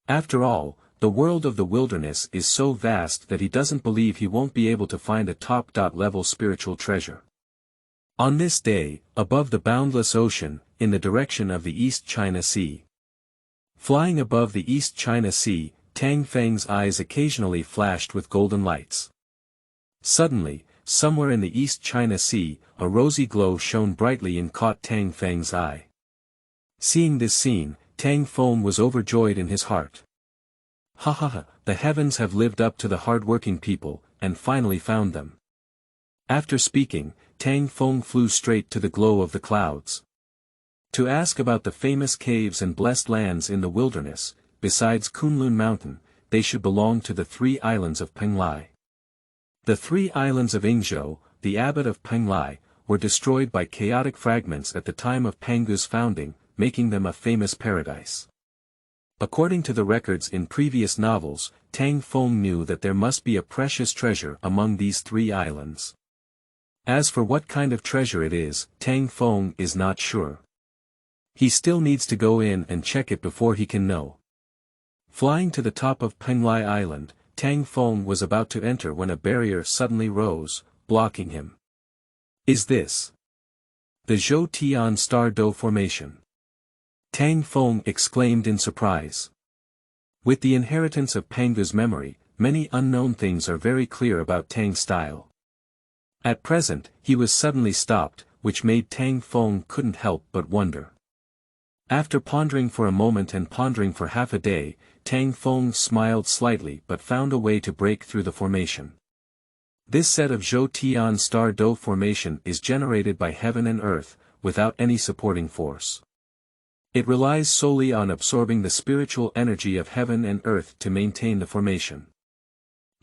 After all, the world of the wilderness is so vast that he doesn't believe he won't be able to find a top-level spiritual treasure. On this day, above the boundless ocean, in the direction of the East China Sea. Flying above the East China Sea, Tang Feng's eyes occasionally flashed with golden lights. Suddenly, somewhere in the East China Sea, a rosy glow shone brightly and caught Tang Feng's eye. Seeing this scene, Tang Feng was overjoyed in his heart. Ha ha ha, the heavens have lived up to the hard-working people, and finally found them. After speaking, Tang Feng flew straight to the glow of the clouds. To ask about the famous caves and blessed lands in the wilderness, besides Kunlun Mountain, they should belong to the 3 islands of Penglai. The 3 islands of Yingzhou, the Abbot of Penglai, were destroyed by chaotic fragments at the time of Pangu's founding, making them a famous paradise. According to the records in previous novels, Tang Feng knew that there must be a precious treasure among these 3 islands. As for what kind of treasure it is, Tang Feng is not sure. He still needs to go in and check it before he can know. Flying to the top of Penglai Island, Tang Feng was about to enter when a barrier suddenly rose, blocking him. Is this the Zhou Tian Star Do Formation? Tang Feng exclaimed in surprise. With the inheritance of Pangu's memory, many unknown things are very clear about Tang's style. At present, he was suddenly stopped, which made Tang Feng couldn't help but wonder. After pondering for a moment and pondering for half a day, Tang Feng smiled slightly but found a way to break through the formation. This set of Zhou Tian Star Do formation is generated by heaven and earth, without any supporting force. It relies solely on absorbing the spiritual energy of heaven and earth to maintain the formation.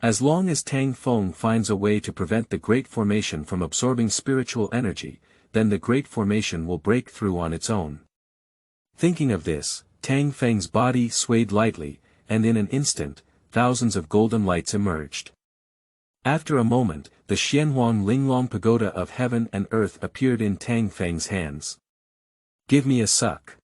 As long as Tang Feng finds a way to prevent the Great Formation from absorbing spiritual energy, then the Great Formation will break through on its own. Thinking of this, Tang Feng's body swayed lightly, and in an instant, thousands of golden lights emerged. After a moment, the Xianhuang Linglong Pagoda of heaven and earth appeared in Tang Feng's hands. Give me a suck.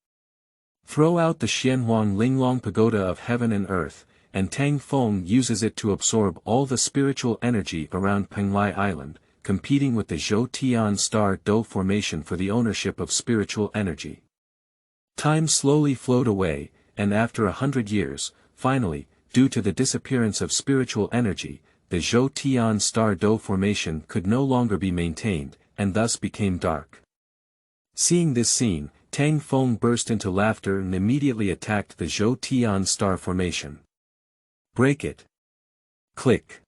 Throw out the Xianhuang Linglong Pagoda of heaven and earth, and Tang Feng uses it to absorb all the spiritual energy around Penglai Island, competing with the Zhou Tian Star Do formation for the ownership of spiritual energy. Time slowly flowed away, and after 100 years, finally, due to the disappearance of spiritual energy, the Zhou Tian Star Do formation could no longer be maintained, and thus became dark. Seeing this scene, Tang Feng burst into laughter and immediately attacked the Zhou Tian Star formation. Break it. Click.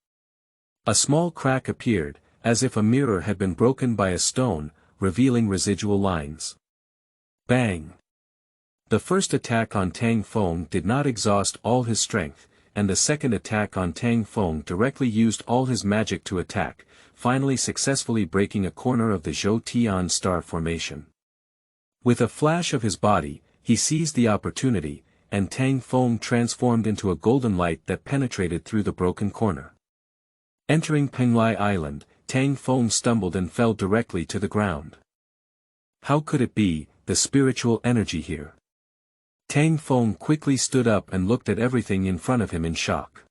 A small crack appeared, as if a mirror had been broken by a stone, revealing residual lines. Bang! The first attack on Tang Feng did not exhaust all his strength, and the second attack on Tang Feng directly used all his magic to attack, finally successfully breaking a corner of the Zhou Tian Star formation. With a flash of his body, he seized the opportunity, and Tang Feng transformed into a golden light that penetrated through the broken corner. Entering Penglai Island, Tang Feng stumbled and fell directly to the ground. How could it be, the spiritual energy here? Tang Feng quickly stood up and looked at everything in front of him in shock.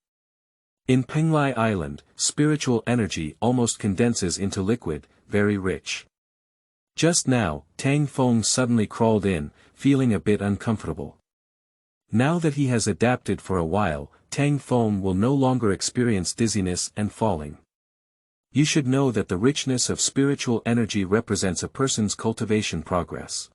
In Penglai Island, spiritual energy almost condenses into liquid, very rich. Just now, Tang Feng suddenly crawled in, feeling a bit uncomfortable. Now that he has adapted for a while, Tang Feng will no longer experience dizziness and falling. You should know that the richness of spiritual energy represents a person's cultivation progress.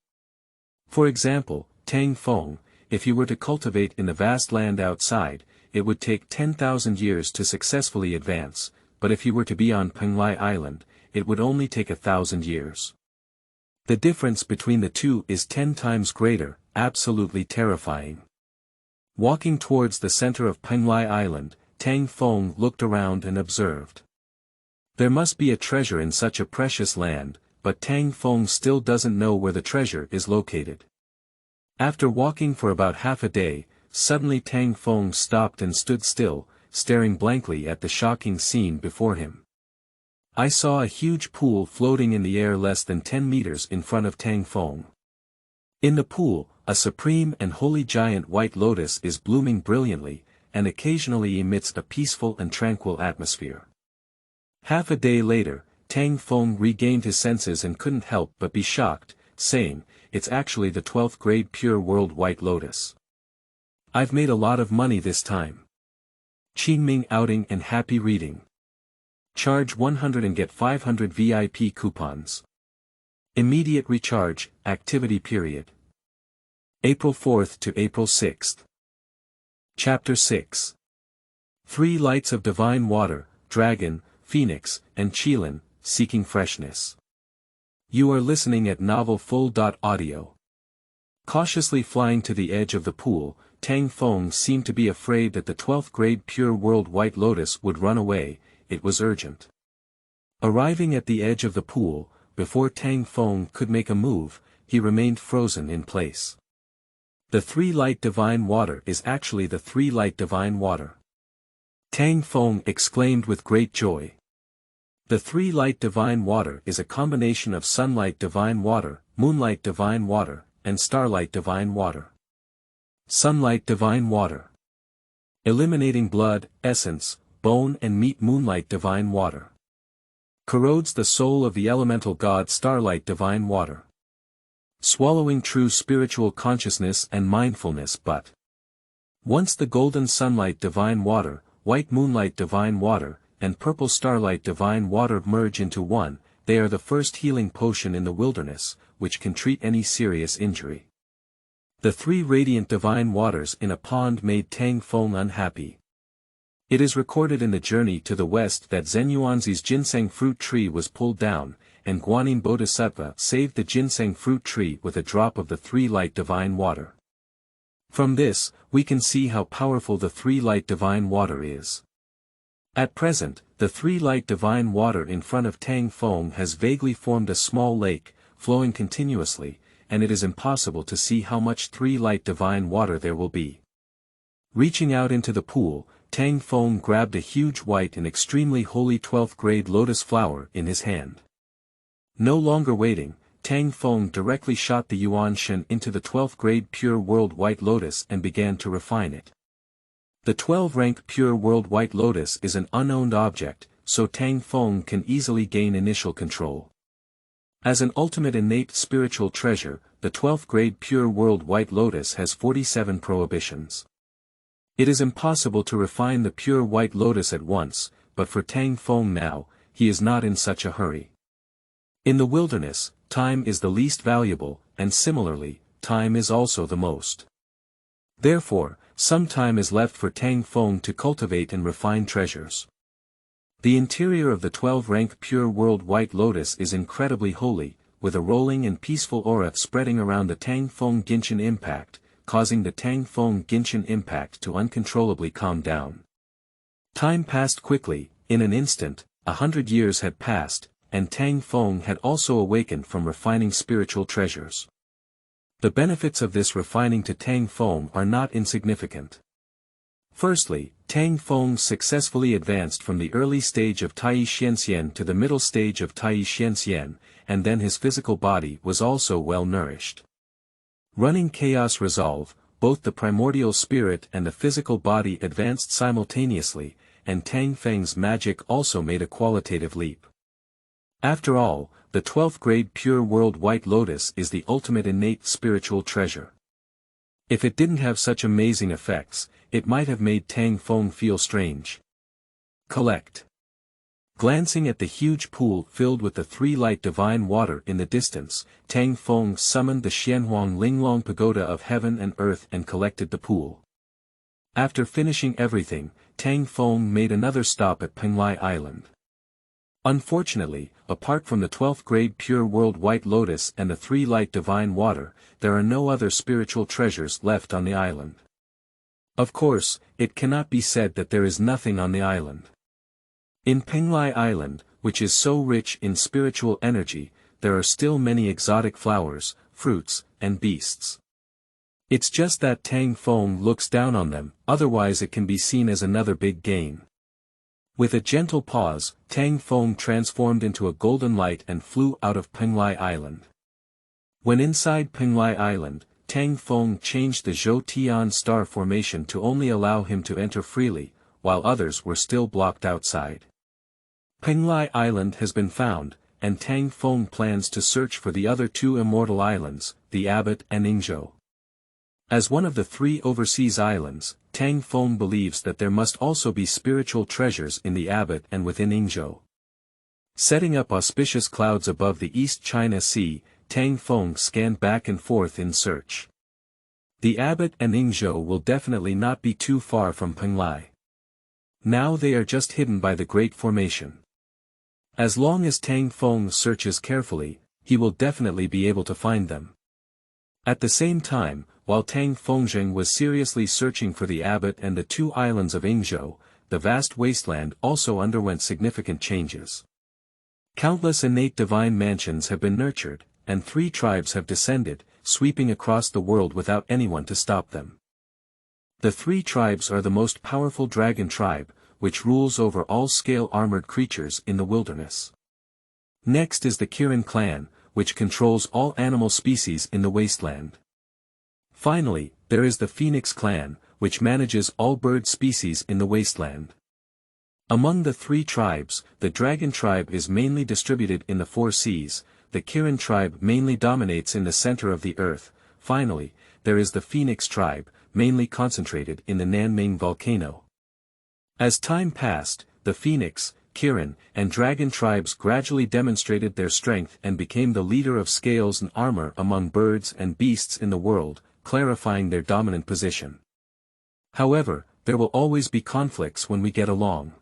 For example, Tang Feng, if you were to cultivate in the vast land outside, it would take 10,000 years to successfully advance, but if you were to be on Penglai Island, it would only take 1,000 years. The difference between the two is 10 times greater, absolutely terrifying. Walking towards the center of Penglai Island, Tang Feng looked around and observed. There must be a treasure in such a precious land, but Tang Feng still doesn't know where the treasure is located. After walking for about half a day, suddenly Tang Feng stopped and stood still, staring blankly at the shocking scene before him. I saw a huge pool floating in the air less than 10 meters in front of Tang Feng. In the pool, a supreme and holy giant white lotus is blooming brilliantly, and occasionally emits a peaceful and tranquil atmosphere. Half a day later, Tang Feng regained his senses and couldn't help but be shocked, saying, "It's actually the 12th grade pure world white lotus. I've made a lot of money this time. Qingming outing and happy reading." Charge 100 and get 500 VIP coupons. Immediate recharge, activity period. April 4th to April 6th. Chapter 6. 3 Lights of Divine Water, Dragon, Phoenix, and Qilin, Seeking Freshness. You are listening at Novel Full.audio. Cautiously flying to the edge of the pool, Tang Feng seemed to be afraid that the 12th grade Pure World White Lotus would run away. It was urgent. Arriving at the edge of the pool, before Tang Feng could make a move, he remained frozen in place. The 3 Light Divine Water is actually the 3 Light Divine Water. Tang Feng exclaimed with great joy. The 3 Light Divine Water is a combination of Sunlight Divine Water, Moonlight Divine Water, and Starlight Divine Water. Sunlight Divine Water. Eliminating blood, essence, bone and meat. Moonlight Divine Water. Corrodes the soul of the elemental god. Starlight Divine Water. Swallowing true spiritual consciousness and mindfulness. But once the golden Sunlight Divine Water, white Moonlight Divine Water, and purple Starlight Divine Water merge into one, they are the first healing potion in the wilderness, which can treat any serious injury. The 3 radiant divine waters in a pond made Tang Feng unhappy. It is recorded in the journey to the west that Zenyuanzi's ginseng fruit tree was pulled down, and Guanyin Bodhisattva saved the ginseng fruit tree with a drop of the 3 Light Divine Water. From this, we can see how powerful the 3 Light Divine Water is. At present, the 3 Light Divine Water in front of Tang Feng has vaguely formed a small lake, flowing continuously, and it is impossible to see how much 3 Light Divine Water there will be. Reaching out into the pool, Tang Feng grabbed a huge white and extremely holy 12th grade lotus flower in his hand. No longer waiting, Tang Feng directly shot the Yuan Shen into the 12th grade Pure World White Lotus and began to refine it. The 12th-rank Pure World White Lotus is an unowned object, so Tang Feng can easily gain initial control. As an ultimate innate spiritual treasure, the 12th grade Pure World White Lotus has 47 prohibitions. It is impossible to refine the Pure White Lotus at once, but for Tang Feng now, he is not in such a hurry. In the wilderness, time is the least valuable, and similarly, time is also the most. Therefore, some time is left for Tang Feng to cultivate and refine treasures. The interior of the 12th-rank Pure World White Lotus is incredibly holy, with a rolling and peaceful aura spreading around the Tang Feng Genshin impact, causing the Tang Feng Genshin impact to uncontrollably calm down. Time passed quickly. In an instant, 100 years had passed, and Tang Feng had also awakened from refining spiritual treasures. The benefits of this refining to Tang Feng are not insignificant. Firstly, Tang Feng successfully advanced from the early stage of Taiqinghua to the middle stage of Taiqinghua, and then his physical body was also well nourished. Running chaos resolve, both the primordial spirit and the physical body advanced simultaneously, and Tang Feng's magic also made a qualitative leap. After all, the 12th grade Pure World White Lotus is the ultimate innate spiritual treasure. If it didn't have such amazing effects, it might have made Tang Feng feel strange. Collect. Glancing at the huge pool filled with the 3 Light Divine Water in the distance, Tang Feng summoned the Xianhuang Linglong Pagoda of Heaven and Earth and collected the pool. After finishing everything, Tang Feng made another stop at Penglai Island. Unfortunately, apart from the 12th grade Pure World White Lotus and the 3 Light Divine Water, there are no other spiritual treasures left on the island. Of course, it cannot be said that there is nothing on the island. In Penglai Island, which is so rich in spiritual energy, there are still many exotic flowers, fruits, and beasts. It's just that Tang Feng looks down on them, otherwise it can be seen as another big gain. With a gentle pause, Tang Feng transformed into a golden light and flew out of Penglai Island. When inside Penglai Island, Tang Feng changed the Zhou Tian star formation to only allow him to enter freely, while others were still blocked outside. Penglai Island has been found, and Tang Feng plans to search for the other 2 immortal islands, the Abbot and Yingzhou. As one of the 3 overseas islands, Tang Feng believes that there must also be spiritual treasures in the Abbot and within Yingzhou. Setting up auspicious clouds above the East China Sea, Tang Feng scanned back and forth in search. The abbot and Yingzhou will definitely not be too far from Penglai. Now they are just hidden by the Great Formation. As long as Tang Feng searches carefully, he will definitely be able to find them. At the same time, while Tang Fengzheng was seriously searching for the abbot and the two islands of Yingzhou, the vast wasteland also underwent significant changes. Countless innate divine mansions have been nurtured, and 3 tribes have descended, sweeping across the world without anyone to stop them. The 3 tribes are the most powerful dragon tribe, which rules over all scale-armored creatures in the wilderness. Next is the Qilin clan, which controls all animal species in the wasteland. Finally, there is the Phoenix clan, which manages all bird species in the wasteland. Among the 3 tribes, the dragon tribe is mainly distributed in the 4 seas, the Qilin tribe mainly dominates in the center of the earth. Finally, there is the Phoenix tribe, mainly concentrated in the Nanming volcano. As time passed, the Phoenix, Qilin, and Dragon tribes gradually demonstrated their strength and became the leader of scales and armor among birds and beasts in the world, clarifying their dominant position. However, there will always be conflicts when we get along.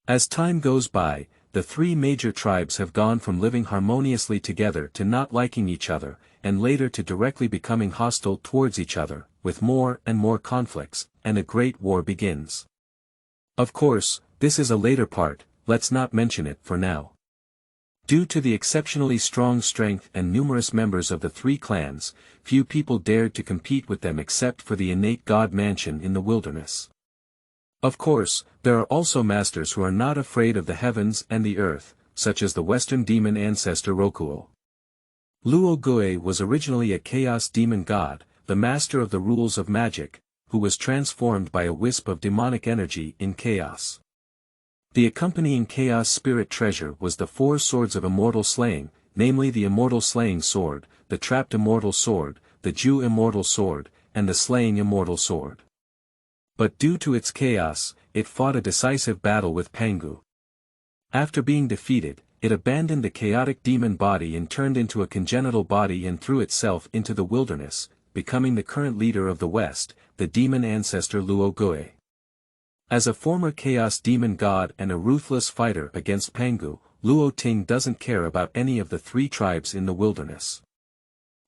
As time goes by, the 3 major tribes have gone from living harmoniously together to not liking each other, and later to directly becoming hostile towards each other, with more and more conflicts, and a great war begins. Of course, this is a later part, let's not mention it for now. Due to the exceptionally strong strength and numerous members of the 3 clans, few people dared to compete with them except for the innate god mansion in the wilderness. Of course, there are also masters who are not afraid of the heavens and the earth, such as the Western demon ancestor Rokuo. Luo Gui was originally a chaos demon god, the master of the rules of magic, who was transformed by a wisp of demonic energy in chaos. The accompanying chaos spirit treasure was the 4 swords of immortal slaying, namely the immortal slaying sword, the trapped immortal sword, the Zhu immortal sword, and the slaying immortal sword. But due to its chaos, it fought a decisive battle with Pangu. After being defeated, it abandoned the chaotic demon body and turned into a congenital body and threw itself into the wilderness, becoming the current leader of the West, the demon ancestor Luo Gui. As a former chaos demon god and a ruthless fighter against Pangu, Luo Ting doesn't care about any of the 3 tribes in the wilderness.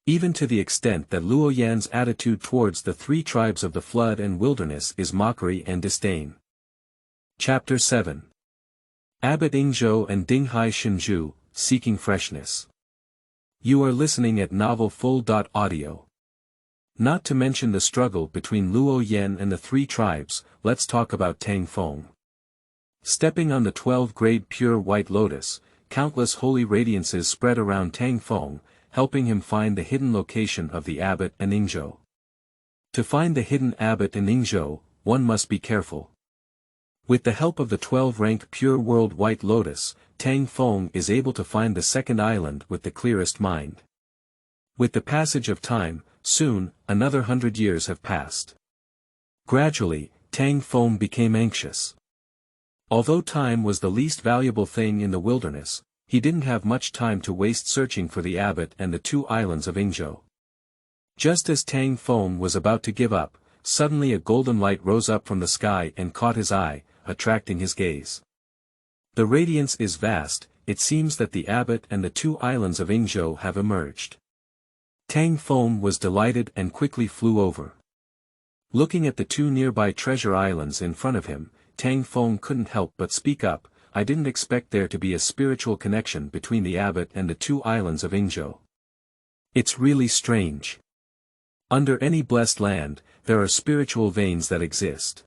Even to the extent that Luo Yan's attitude towards the 3 tribes of the flood and wilderness is mockery and disdain. Chapter 7. Abbot Yingzhou and Dinghai Shenzhu, Seeking Freshness. You are listening at novelfull.audio. Not to mention the struggle between Luo Yan and the 3 tribes, let's talk about Tang Feng. Stepping on the 12-grade pure white lotus, countless holy radiances spread around Tang Feng, helping him find the hidden location of the abbot and Yingzhou. To find the hidden abbot and Yingzhou, one must be careful. With the help of the 12-rank pure world white lotus, Tang Feng is able to find the second island with the clearest mind. With the passage of time, soon, another 100 years have passed. Gradually, Tang Feng became anxious. Although time was the least valuable thing in the wilderness, he didn't have much time to waste searching for the abbot and the 2 islands of Yingzhou. Just as Tang Feng was about to give up, suddenly a golden light rose up from the sky and caught his eye, attracting his gaze. The radiance is vast, it seems that the abbot and the 2 islands of Yingzhou have emerged. Tang Feng was delighted and quickly flew over. Looking at the 2 nearby treasure islands in front of him, Tang Feng couldn't help but speak up, I didn't expect there to be a spiritual connection between the abbot and the 2 islands of Yingzhou. It's really strange. Under any blessed land, there are spiritual veins that exist.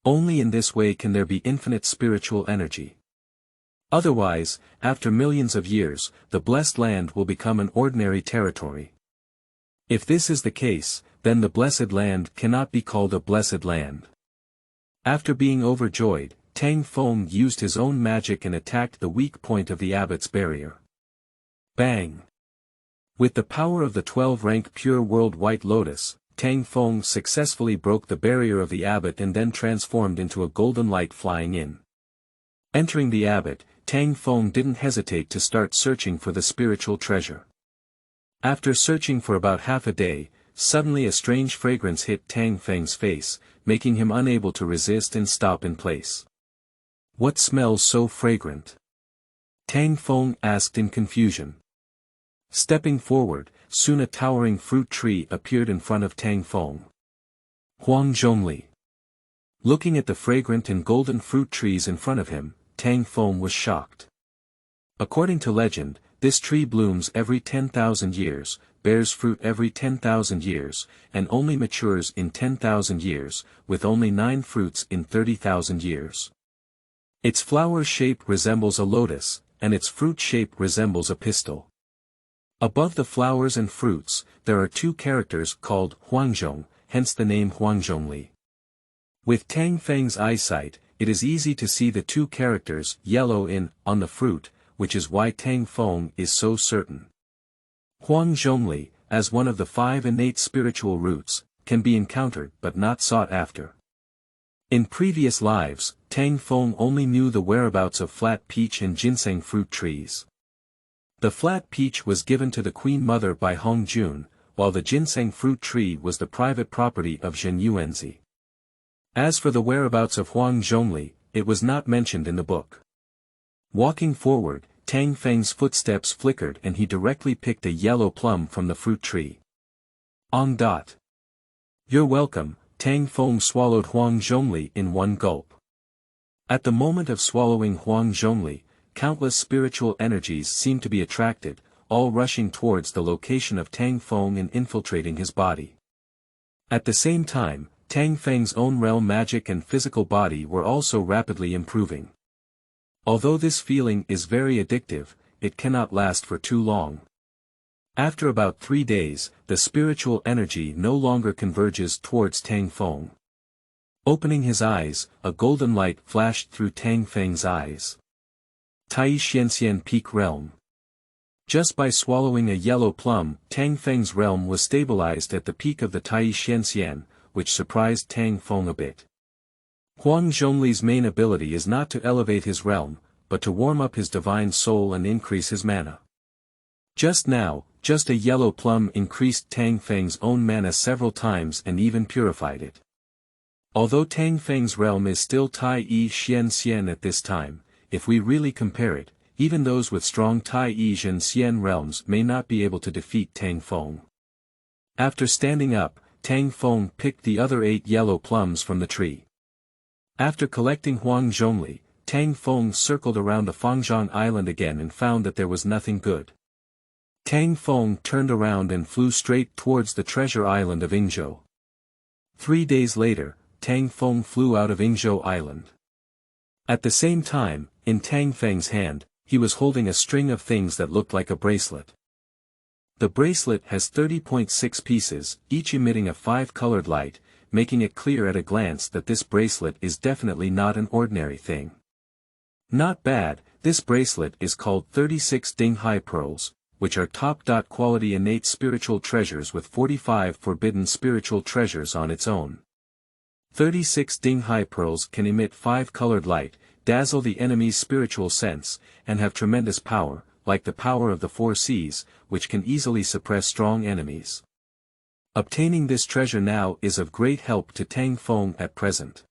Only in this way can there be infinite spiritual energy. Otherwise, after millions of years, the blessed land will become an ordinary territory. If this is the case, then the blessed land cannot be called a blessed land. After being overjoyed, Tang Feng used his own magic and attacked the weak point of the abbot's barrier. Bang! With the power of the 12-rank pure world white lotus, Tang Feng successfully broke the barrier of the abbot and then transformed into a golden light flying in. Entering the abbot, Tang Feng didn't hesitate to start searching for the spiritual treasure. After searching for about half a day, suddenly a strange fragrance hit Tang Feng's face, making him unable to resist and stop in place. "What smells so fragrant?" Tang Feng asked in confusion. Stepping forward, soon a towering fruit tree appeared in front of Tang Feng. Huang Zhongli. Looking at the fragrant and golden fruit trees in front of him, Tang Feng was shocked. According to legend, this tree blooms every 10,000 years, bears fruit every 10,000 years, and only matures in 10,000 years, with only 9 fruits in 30,000 years. Its flower shape resembles a lotus, and its fruit shape resembles a pistil. Above the flowers and fruits, there are 2 characters called Huangzhong, hence the name Huangzhongli. With Tang Feng's eyesight, it is easy to see the 2 characters yellow on the fruit, which is why Tang Feng is so certain. Huangzhongli, as one of the 5 innate spiritual roots, can be encountered but not sought after. In previous lives, Tang Feng only knew the whereabouts of flat peach and ginseng fruit trees. The flat peach was given to the Queen Mother by Hong Jun, while the ginseng fruit tree was the private property of Zhen Yuanzi. As for the whereabouts of Huang Zhongli, it was not mentioned in the book. Walking forward, Tang Feng's footsteps flickered and he directly picked a yellow plum from the fruit tree. "Ong dot. You're welcome." Tang Feng swallowed Huang Zhongli in one gulp. At the moment of swallowing Huang Zhongli, countless spiritual energies seemed to be attracted, all rushing towards the location of Tang Feng and infiltrating his body. At the same time, Tang Feng's own realm magic and physical body were also rapidly improving. Although this feeling is very addictive, it cannot last for too long. After about 3 days, the spiritual energy no longer converges towards Tang Feng. Opening his eyes, a golden light flashed through Tang Feng's eyes. Taiqinghua Peak Realm. Just by swallowing a yellow plum, Tang Feng's realm was stabilized at the peak of the Taiqinghua, which surprised Tang Feng a bit. Huang Zhongli's main ability is not to elevate his realm, but to warm up his divine soul and increase his mana. Just now, just a yellow plum increased Tang Feng's own mana several times and even purified it. Although Tang Feng's realm is still Taiqinghua at this time, if we really compare it, even those with strong Taiqinghua realms may not be able to defeat Tang Feng. After standing up, Tang Feng picked the other 8 yellow plums from the tree. After collecting Huang Zhongli, Tang Feng circled around the Fangzhong Island again and found that there was nothing good. Tang Feng turned around and flew straight towards the treasure island of Yingzhou. 3 days later, Tang Feng flew out of Yingzhou Island. At the same time, in Tang Feng's hand, he was holding a string of things that looked like a bracelet. The bracelet has 30.6 pieces, each emitting a 5-colored light, making it clear at a glance that this bracelet is definitely not an ordinary thing. Not bad, this bracelet is called 36 Dinghai pearls, which are top-quality innate spiritual treasures with 45 forbidden spiritual treasures on its own. 36 Dinghai pearls can emit 5-colored light, dazzle the enemy's spiritual sense, and have tremendous power, like the power of the 4 seas, which can easily suppress strong enemies. Obtaining this treasure now is of great help to Tang Feng at present.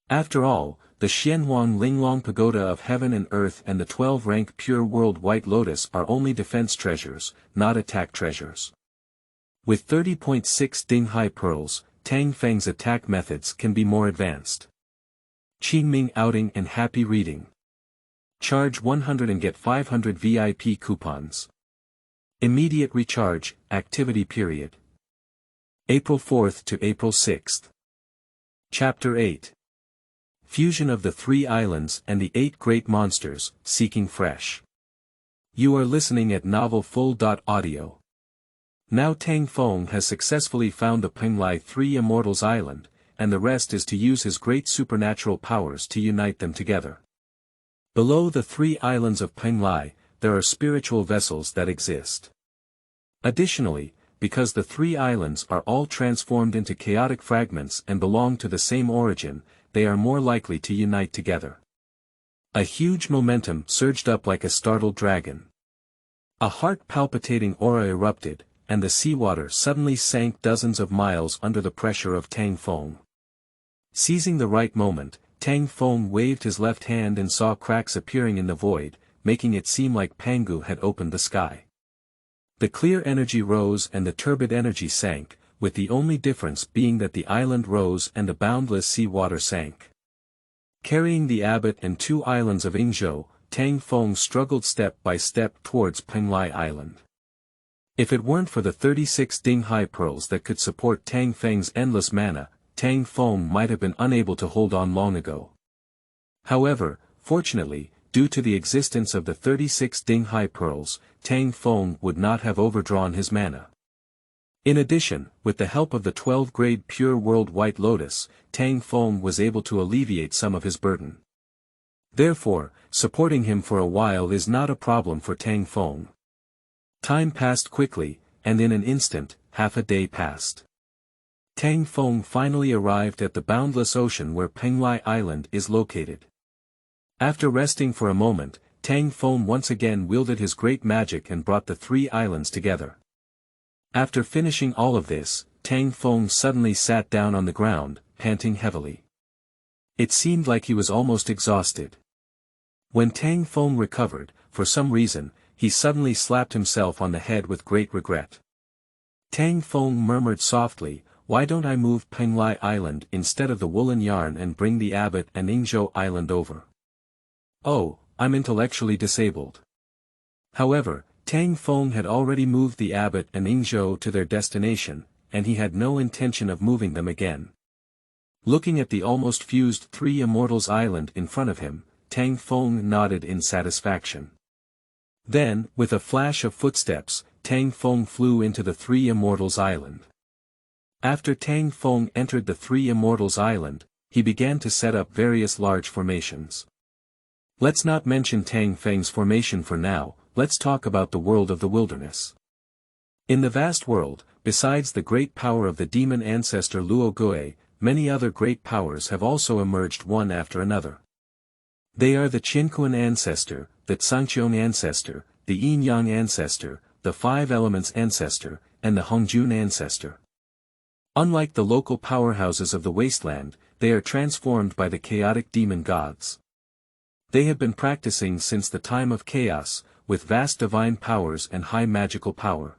After all, the Xianhuang Linglong Pagoda of Heaven and Earth and the 12-rank Pure World White Lotus are only defense treasures, not attack treasures. With 30.6 Dinghai pearls, Tang Feng's attack methods can be more advanced. Qingming outing and happy reading. Charge 100 and get 500 VIP coupons. Immediate recharge, activity period. April 4th to April 6th. Chapter 8. Fusion of the 3 islands and the 8 great monsters, seeking fresh. You are listening at Novel Full.audio. Now Tang Feng has successfully found the Penglai 3 Immortals Island, and the rest is to use his great supernatural powers to unite them together. Below the 3 islands of Penglai, there are spiritual vessels that exist. Additionally, because the 3 islands are all transformed into chaotic fragments and belong to the same origin, they are more likely to unite together. A huge momentum surged up like a startled dragon. A heart-palpitating aura erupted, and the seawater suddenly sank dozens of miles under the pressure of Tang Feng. Seizing the right moment, Tang Feng waved his left hand and saw cracks appearing in the void, making it seem like Pangu had opened the sky. The clear energy rose and the turbid energy sank, with the only difference being that the island rose and the boundless sea water sank. Carrying the abbot and 2 islands of Yingzhou, Tang Feng struggled step by step towards Penglai Island. If it weren't for the 36 Dinghai pearls that could support Tang Feng's endless mana, Tang Feng might have been unable to hold on long ago. However, fortunately, due to the existence of the 36 Dinghai pearls, Tang Feng would not have overdrawn his mana. In addition, with the help of the 12-grade pure world White Lotus, Tang Feng was able to alleviate some of his burden. Therefore, supporting him for a while is not a problem for Tang Feng. Time passed quickly, and in an instant, half a day passed. Tang Feng finally arrived at the boundless ocean where Penglai Island is located. After resting for a moment, Tang Feng once again wielded his great magic and brought the 3 islands together. After finishing all of this, Tang Feng suddenly sat down on the ground, panting heavily. It seemed like he was almost exhausted. When Tang Feng recovered, for some reason, he suddenly slapped himself on the head with great regret. Tang Feng murmured softly, "Why don't I move Penglai Island instead of the woolen yarn and bring the Abbot and Yingzhou Island over? Oh, I'm intellectually disabled." However, Tang Feng had already moved the Abbot and Yingzhou to their destination, and he had no intention of moving them again. Looking at the almost fused 3 Immortals Island in front of him, Tang Feng nodded in satisfaction. Then, with a flash of footsteps, Tang Feng flew into the 3 Immortals Island. After Tang Feng entered the 3 Immortals Island, he began to set up various large formations. Let's not mention Tang Feng's formation for now, let's talk about the world of the wilderness. In the vast world, besides the great power of the demon ancestor Luo Gui, many other great powers have also emerged one after another. They are the Qinquan ancestor, the Zhangqiong ancestor, the Yin-Yang ancestor, the 5 elements ancestor, and the Hongjun ancestor. Unlike the local powerhouses of the wasteland, they are transformed by the chaotic demon gods. They have been practicing since the time of chaos, with vast divine powers and high magical power.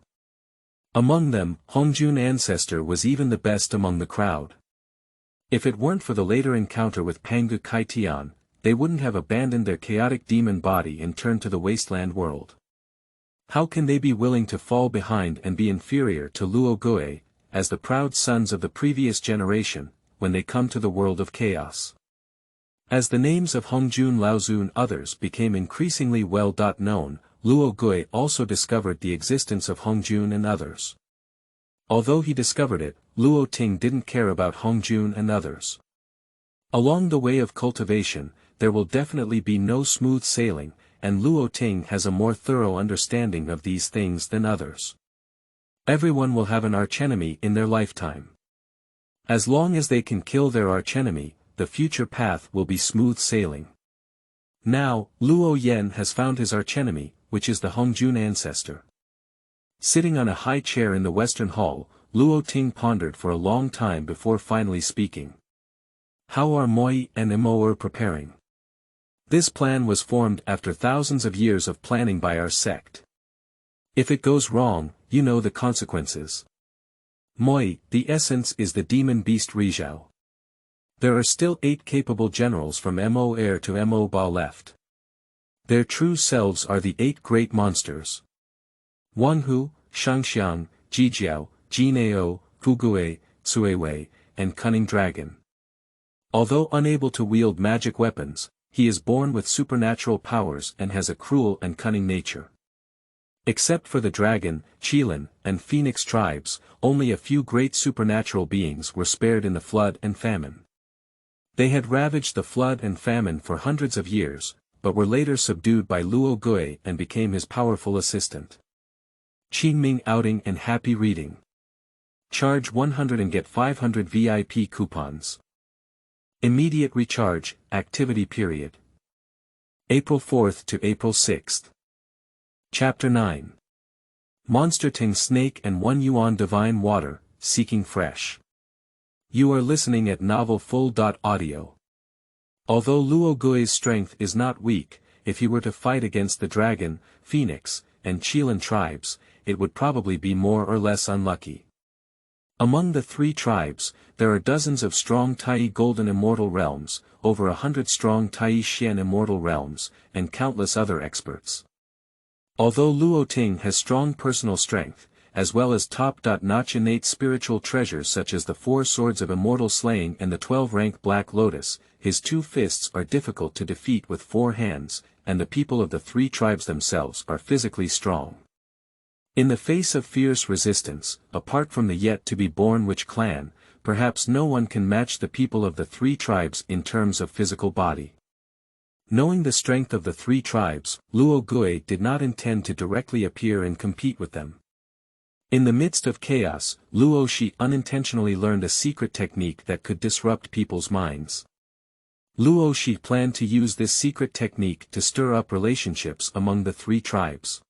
Among them, Hongjun ancestor was even the best among the crowd. If it weren't for the later encounter with Pangu Kaitian, they wouldn't have abandoned their chaotic demon body and turned to the wasteland world. How can they be willing to fall behind and be inferior to Luo Gui, as the proud sons of the previous generation, when they come to the world of chaos? As the names of Hongjun Laozi and others became increasingly well-known, Luo Gui also discovered the existence of Hongjun and others. Although he discovered it, Luo Ting didn't care about Hongjun and others. Along the way of cultivation, there will definitely be no smooth sailing, and Luo Ting has a more thorough understanding of these things than others. Everyone will have an archenemy in their lifetime. As long as they can kill their archenemy, the future path will be smooth sailing. Now, Luo Yen has found his archenemy, which is the Hongjun ancestor. Sitting on a high chair in the western hall, Luo Ting pondered for a long time before finally speaking. How are Moi and Mo preparing? This plan was formed after thousands of years of planning by our sect. If it goes wrong, you know the consequences. Moi, the essence is the demon beast Rizhao. There are still 8 capable generals from Mo heir to Mo Ba left. Their true selves are the 8 great monsters. Wanhu, Shangxiang, Jijiao, Jinao, Fugui, Cuiwei, and Cunning Dragon. Although unable to wield magic weapons, he is born with supernatural powers and has a cruel and cunning nature. Except for the dragon, Qilin, and phoenix tribes, only a few great supernatural beings were spared in the flood and famine. They had ravaged the flood and famine for hundreds of years, but were later subdued by Luo Gui and became his powerful assistant. Qingming outing and happy reading. Charge 100 and get 500 VIP coupons. Immediate recharge, activity period. April 4th to April 6th. Chapter 9. Monster Teng Snake and 1 Yuan Divine Water, Seeking Fresh. You are listening at Novel Full. Audio. Although Luo Gui's strength is not weak, if he were to fight against the Dragon, Phoenix, and Qilin tribes, it would probably be more or less unlucky. Among the 3 tribes, there are dozens of strong Tai Golden Immortal Realms, over 100 strong Tai Xian Immortal Realms, and countless other experts. Although Luo Ting has strong personal strength, as well as top-notch innate spiritual treasures such as the 4 Swords of Immortal Slaying and the 12-rank Black Lotus, his 2 fists are difficult to defeat with 4 hands, and the people of the 3 tribes themselves are physically strong. In the face of fierce resistance, apart from the yet-to-be-born Witch clan, perhaps no one can match the people of the 3 tribes in terms of physical body. Knowing the strength of the 3 tribes, Luo Gui did not intend to directly appear and compete with them. In the midst of chaos, Luo Shi unintentionally learned a secret technique that could disrupt people's minds. Luo Shi planned to use this secret technique to stir up relationships among the 3 tribes,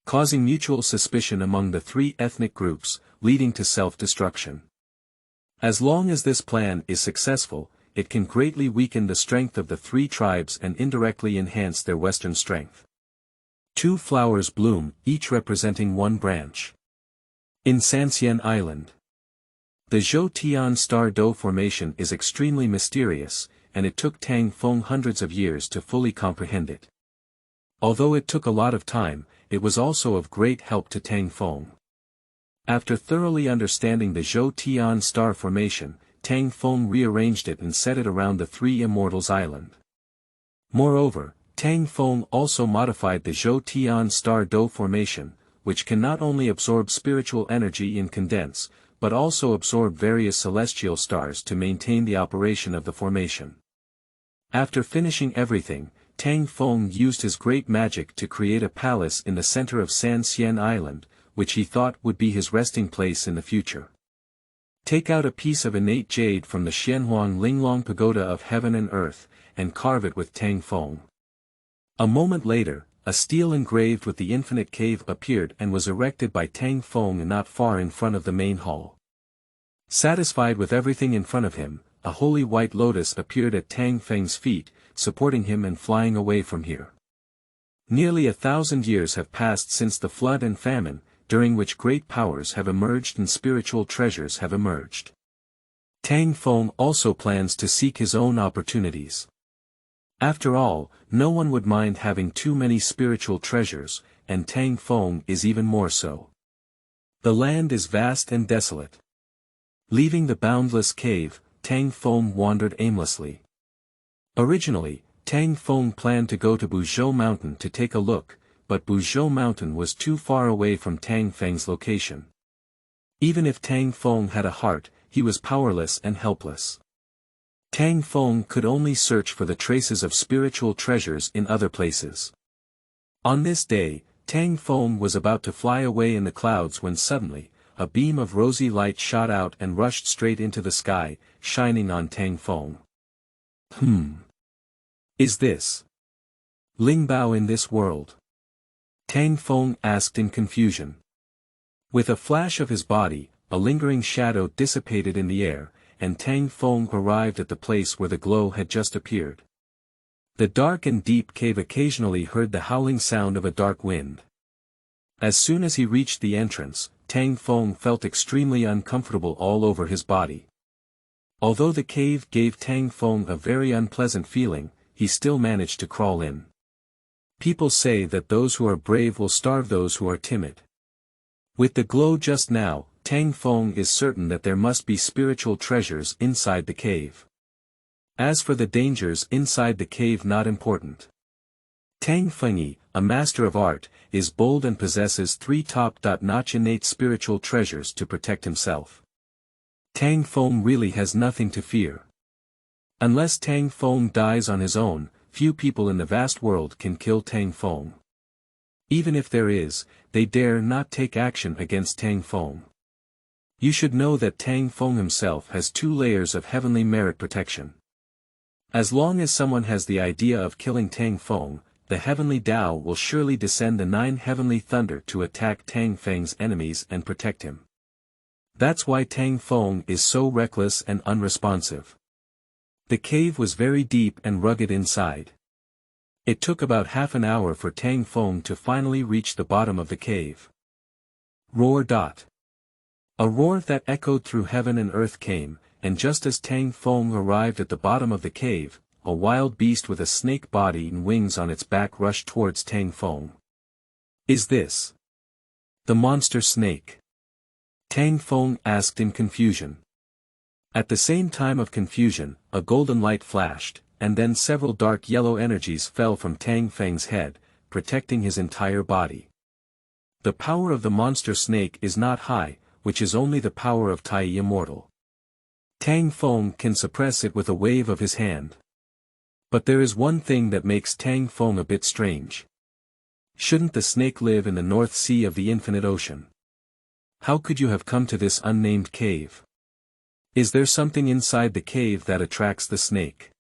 causing mutual suspicion among the 3 ethnic groups, leading to self-destruction. As long as this plan is successful, it can greatly weaken the strength of the 3 tribes and indirectly enhance their western strength. 2 flowers bloom, each representing 1 branch. In Sanxian Island, the Zhou Tian Star Dou formation is extremely mysterious, and it took Tang Feng hundreds of years to fully comprehend it. Although it took a lot of time, it was also of great help to Tang Feng. After thoroughly understanding the Zhou Tian Star formation, Tang Feng rearranged it and set it around the 3 Immortals Island. Moreover, Tang Feng also modified the Zhou Tian Star Dou formation, which can not only absorb spiritual energy and condense, but also absorb various celestial stars to maintain the operation of the formation. After finishing everything, Tang Feng used his great magic to create a palace in the center of Sanxian Island, which he thought would be his resting place in the future. Take out a piece of innate jade from the Xianhuang Linglong Pagoda of Heaven and Earth, and carve it with Tang Feng. A moment later, a stele engraved with the infinite cave appeared and was erected by Tang Feng not far in front of the main hall. Satisfied with everything in front of him, a holy white lotus appeared at Tang Feng's feet, supporting him and flying away from here. Nearly 1,000 years have passed since the flood and famine, during which great powers have emerged and spiritual treasures have emerged. Tang Feng also plans to seek his own opportunities. After all, no one would mind having too many spiritual treasures, and Tang Feng is even more so. The land is vast and desolate. Leaving the boundless cave, Tang Feng wandered aimlessly. Originally, Tang Feng planned to go to Buzhou Mountain to take a look, but Buzhou Mountain was too far away from Tang Feng's location. Even if Tang Feng had a heart, he was powerless and helpless. Tang Feng could only search for the traces of spiritual treasures in other places. On this day, Tang Feng was about to fly away in the clouds when suddenly, a beam of rosy light shot out and rushed straight into the sky, shining on Tang Feng. Is this Lingbao in this world? Tang Feng asked in confusion. With a flash of his body, a lingering shadow dissipated in the air, and Tang Feng arrived at the place where the glow had just appeared. The dark and deep cave occasionally heard the howling sound of a dark wind. As soon as he reached the entrance, Tang Feng felt extremely uncomfortable all over his body. Although the cave gave Tang Feng a very unpleasant feeling, he still managed to crawl in. People say that those who are brave will starve those who are timid. With the glow just now, Tang Feng is certain that there must be spiritual treasures inside the cave. As for the dangers inside the cave, not important. Tang Fengyi, a master of art, is bold and possesses 3 top-notch innate spiritual treasures to protect himself. Tang Feng really has nothing to fear. Unless Tang Feng dies on his own, few people in the vast world can kill Tang Feng. Even if there is, they dare not take action against Tang Feng. You should know that Tang Feng himself has 2 layers of heavenly merit protection. As long as someone has the idea of killing Tang Feng, the heavenly Tao will surely descend the 9 heavenly thunder to attack Tang Feng's enemies and protect him. That's why Tang Feng is so reckless and unresponsive. The cave was very deep and rugged inside. It took about half an hour for Tang Feng to finally reach the bottom of the cave. Roar. A roar that echoed through heaven and earth came, and just as Tang Feng arrived at the bottom of the cave, a wild beast with a snake body and wings on its back rushed towards Tang Feng. Is this the monster snake? Tang Feng asked in confusion. At the same time of confusion, a golden light flashed, and then several dark yellow energies fell from Tang Feng's head, protecting his entire body. The power of the monster snake is not high, which is only the power of Tai immortal. Tang Feng can suppress it with a wave of his hand. But there is one thing that makes Tang Feng a bit strange. Shouldn't the snake live in the North Sea of the infinite ocean? How could you have come to this unnamed cave? Is there something inside the cave that attracts the snake?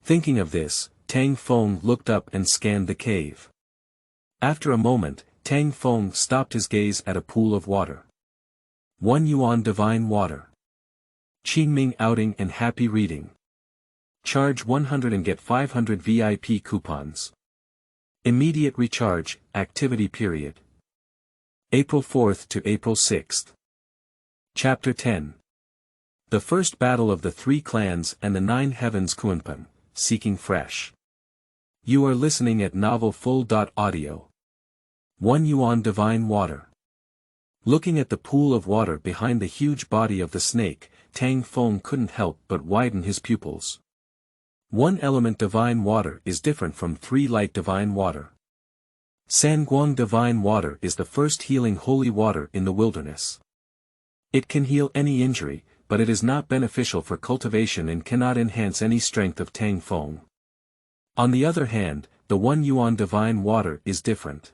Thinking of this, Tang Feng looked up and scanned the cave. After a moment, Tang Feng stopped his gaze at a pool of water. 1 yuan divine water. Qingming outing and happy reading. Charge 100 and get 500 VIP coupons. Immediate recharge, activity period. April 4th to April 6th. Chapter 10. The first battle of the 3 clans and the 9 heavens. Kunpeng, seeking fresh. You are listening at Novel Full.audio. 1 yuan divine water. Looking at the pool of water behind the huge body of the snake, Tang Feng couldn't help but widen his pupils. 1 element divine water is different from 3 light divine water. Sanguang divine water is the first healing holy water in the wilderness. It can heal any injury, but it is not beneficial for cultivation and cannot enhance any strength of Tang Feng. On the other hand, the 1 yuan divine water is different.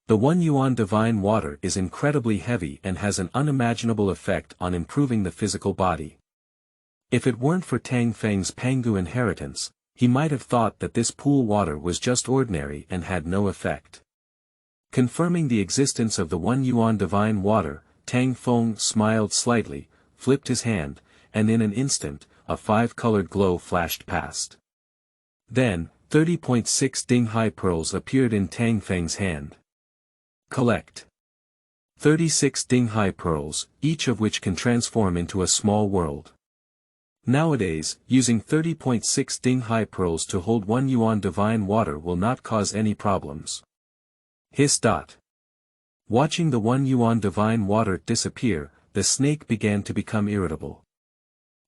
The 1 yuan divine water is incredibly heavy and has an unimaginable effect on improving the physical body. If it weren't for Tang Feng's Pangu inheritance, he might have thought that this pool water was just ordinary and had no effect. Confirming the existence of the 1 yuan divine water, Tang Feng smiled slightly, flipped his hand, and in an instant, a 5-colored glow flashed past. Then, 30.6 Dinghai pearls appeared in Tang Feng's hand. Collect 36 Dinghai pearls, each of which can transform into a small world. Nowadays, using 30.6 Dinghai pearls to hold 1 yuan divine water will not cause any problems. Hiss. Watching the 1 yuan divine water disappear, the snake began to become irritable.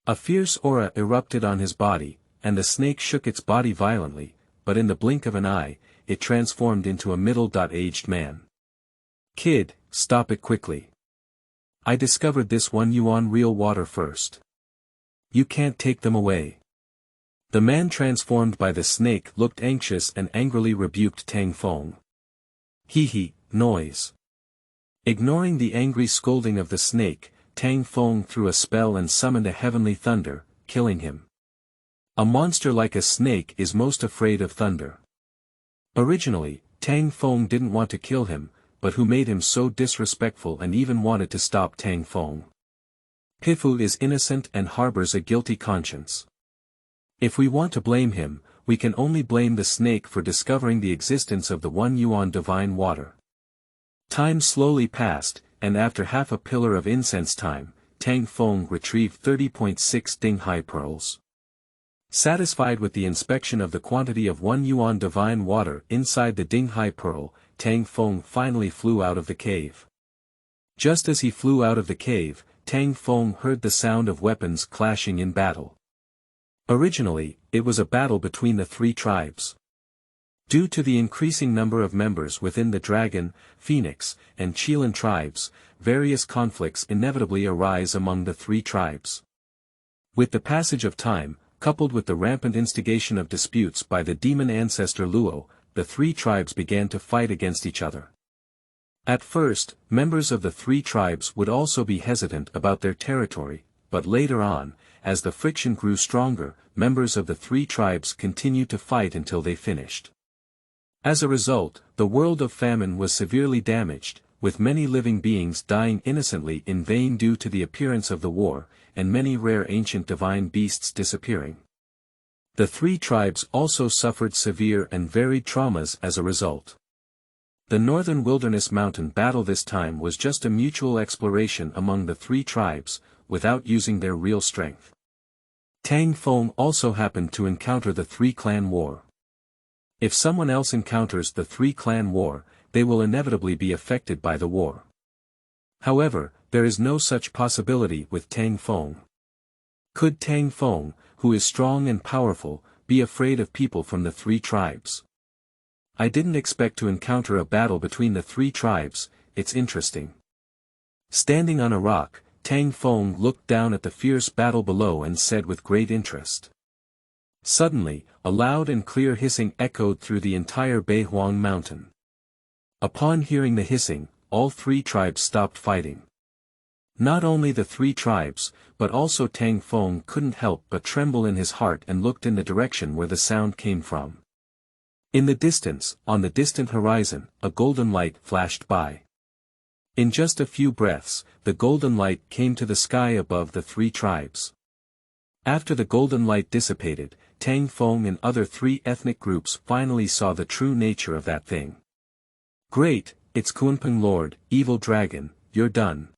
A fierce aura erupted on his body, and the snake shook its body violently, but in the blink of an eye, it transformed into a middle-aged man. Kid, stop it quickly. I discovered this 1 yuan real water first. You can't take them away. The man transformed by the snake looked anxious and angrily rebuked Tang Feng. Hee, noise. Ignoring the angry scolding of the snake, Tang Feng threw a spell and summoned a heavenly thunder, killing him. A monster like a snake is most afraid of thunder. Originally, Tang Feng didn't want to kill him, but who made him so disrespectful and even wanted to stop Tang Feng? Pifu is innocent and harbors a guilty conscience. If we want to blame him, we can only blame the snake for discovering the existence of the 1 yuan divine water. Time slowly passed, and after half a pillar of incense time, Tang Feng retrieved 30.6 Dinghai pearls. Satisfied with the inspection of the quantity of 1 yuan divine water inside the Dinghai pearl, Tang Feng finally flew out of the cave. Just as he flew out of the cave, Tang Feng heard the sound of weapons clashing in battle. Originally, it was a battle between the 3 tribes. Due to the increasing number of members within the Dragon, Phoenix, and Qilin tribes, various conflicts inevitably arise among the 3 tribes. With the passage of time, coupled with the rampant instigation of disputes by the demon ancestor Luo, the 3 tribes began to fight against each other. At first, members of the 3 tribes would also be hesitant about their territory, but later on, as the friction grew stronger, members of the three tribes continued to fight until they finished. As a result, the world of famine was severely damaged, with many living beings dying innocently in vain due to the appearance of the war, and many rare ancient divine beasts disappearing. The three tribes also suffered severe and varied traumas as a result. The Northern Wilderness Mountain battle this time was just a mutual exploration among the three tribes, without using their real strength. Tang Feng also happened to encounter the three-clan war. If someone else encounters the three-clan war, they will inevitably be affected by the war. However, there is no such possibility with Tang Feng. Could Tang Feng, who is strong and powerful, be afraid of people from the three tribes? I didn't expect to encounter a battle between the three tribes, it's interesting. Standing on a rock, Tang Feng looked down at the fierce battle below and said with great interest. Suddenly, a loud and clear hissing echoed through the entire Beihuang mountain. Upon hearing the hissing, all three tribes stopped fighting. Not only the three tribes, but also Tang Feng couldn't help but tremble in his heart and looked in the direction where the sound came from. In the distance, on the distant horizon, a golden light flashed by. In just a few breaths, the golden light came to the sky above the three tribes. After the golden light dissipated, Tang Feng and other three ethnic groups finally saw the true nature of that thing. Great, it's Kunpeng Lord, evil dragon, you're done.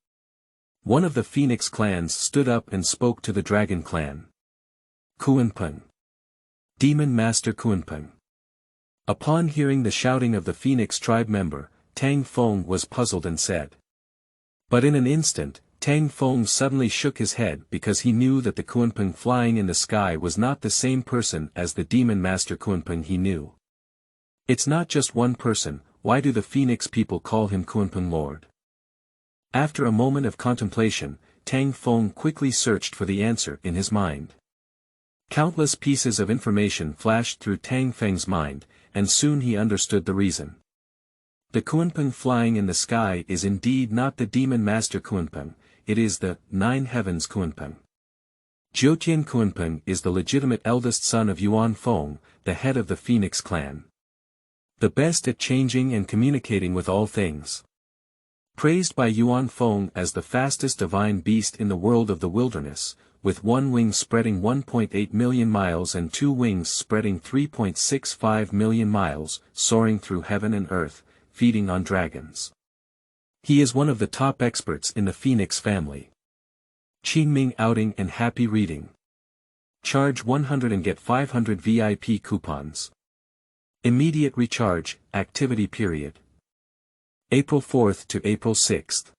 One of the Phoenix clans stood up and spoke to the Dragon clan. Kunpeng. Demon Master Kunpeng. Upon hearing the shouting of the Phoenix tribe member, Tang Feng was puzzled and said. But in an instant, Tang Feng suddenly shook his head because he knew that the Kunpeng flying in the sky was not the same person as the Demon Master Kunpeng he knew. It's not just one person, why do the Phoenix people call him Kunpeng Lord? After a moment of contemplation, Tang Feng quickly searched for the answer in his mind. Countless pieces of information flashed through Tang Feng's mind, and soon he understood the reason. The Kunpeng flying in the sky is indeed not the Demon Master Kunpeng, it is the Nine Heavens Kunpeng. Jiutian Kunpeng is the legitimate eldest son of Yuan Feng, the head of the Phoenix clan. The best at changing and communicating with all things. Praised by Yuan Feng as the fastest divine beast in the world of the wilderness, with one wing spreading 1.8 million miles and two wings spreading 3.65 million miles, soaring through heaven and earth, feeding on dragons. He is one of the top experts in the Phoenix family. Qingming outing and happy reading. Charge 100 and get 500 VIP coupons. Immediate recharge, activity period. April 4th to April 6th.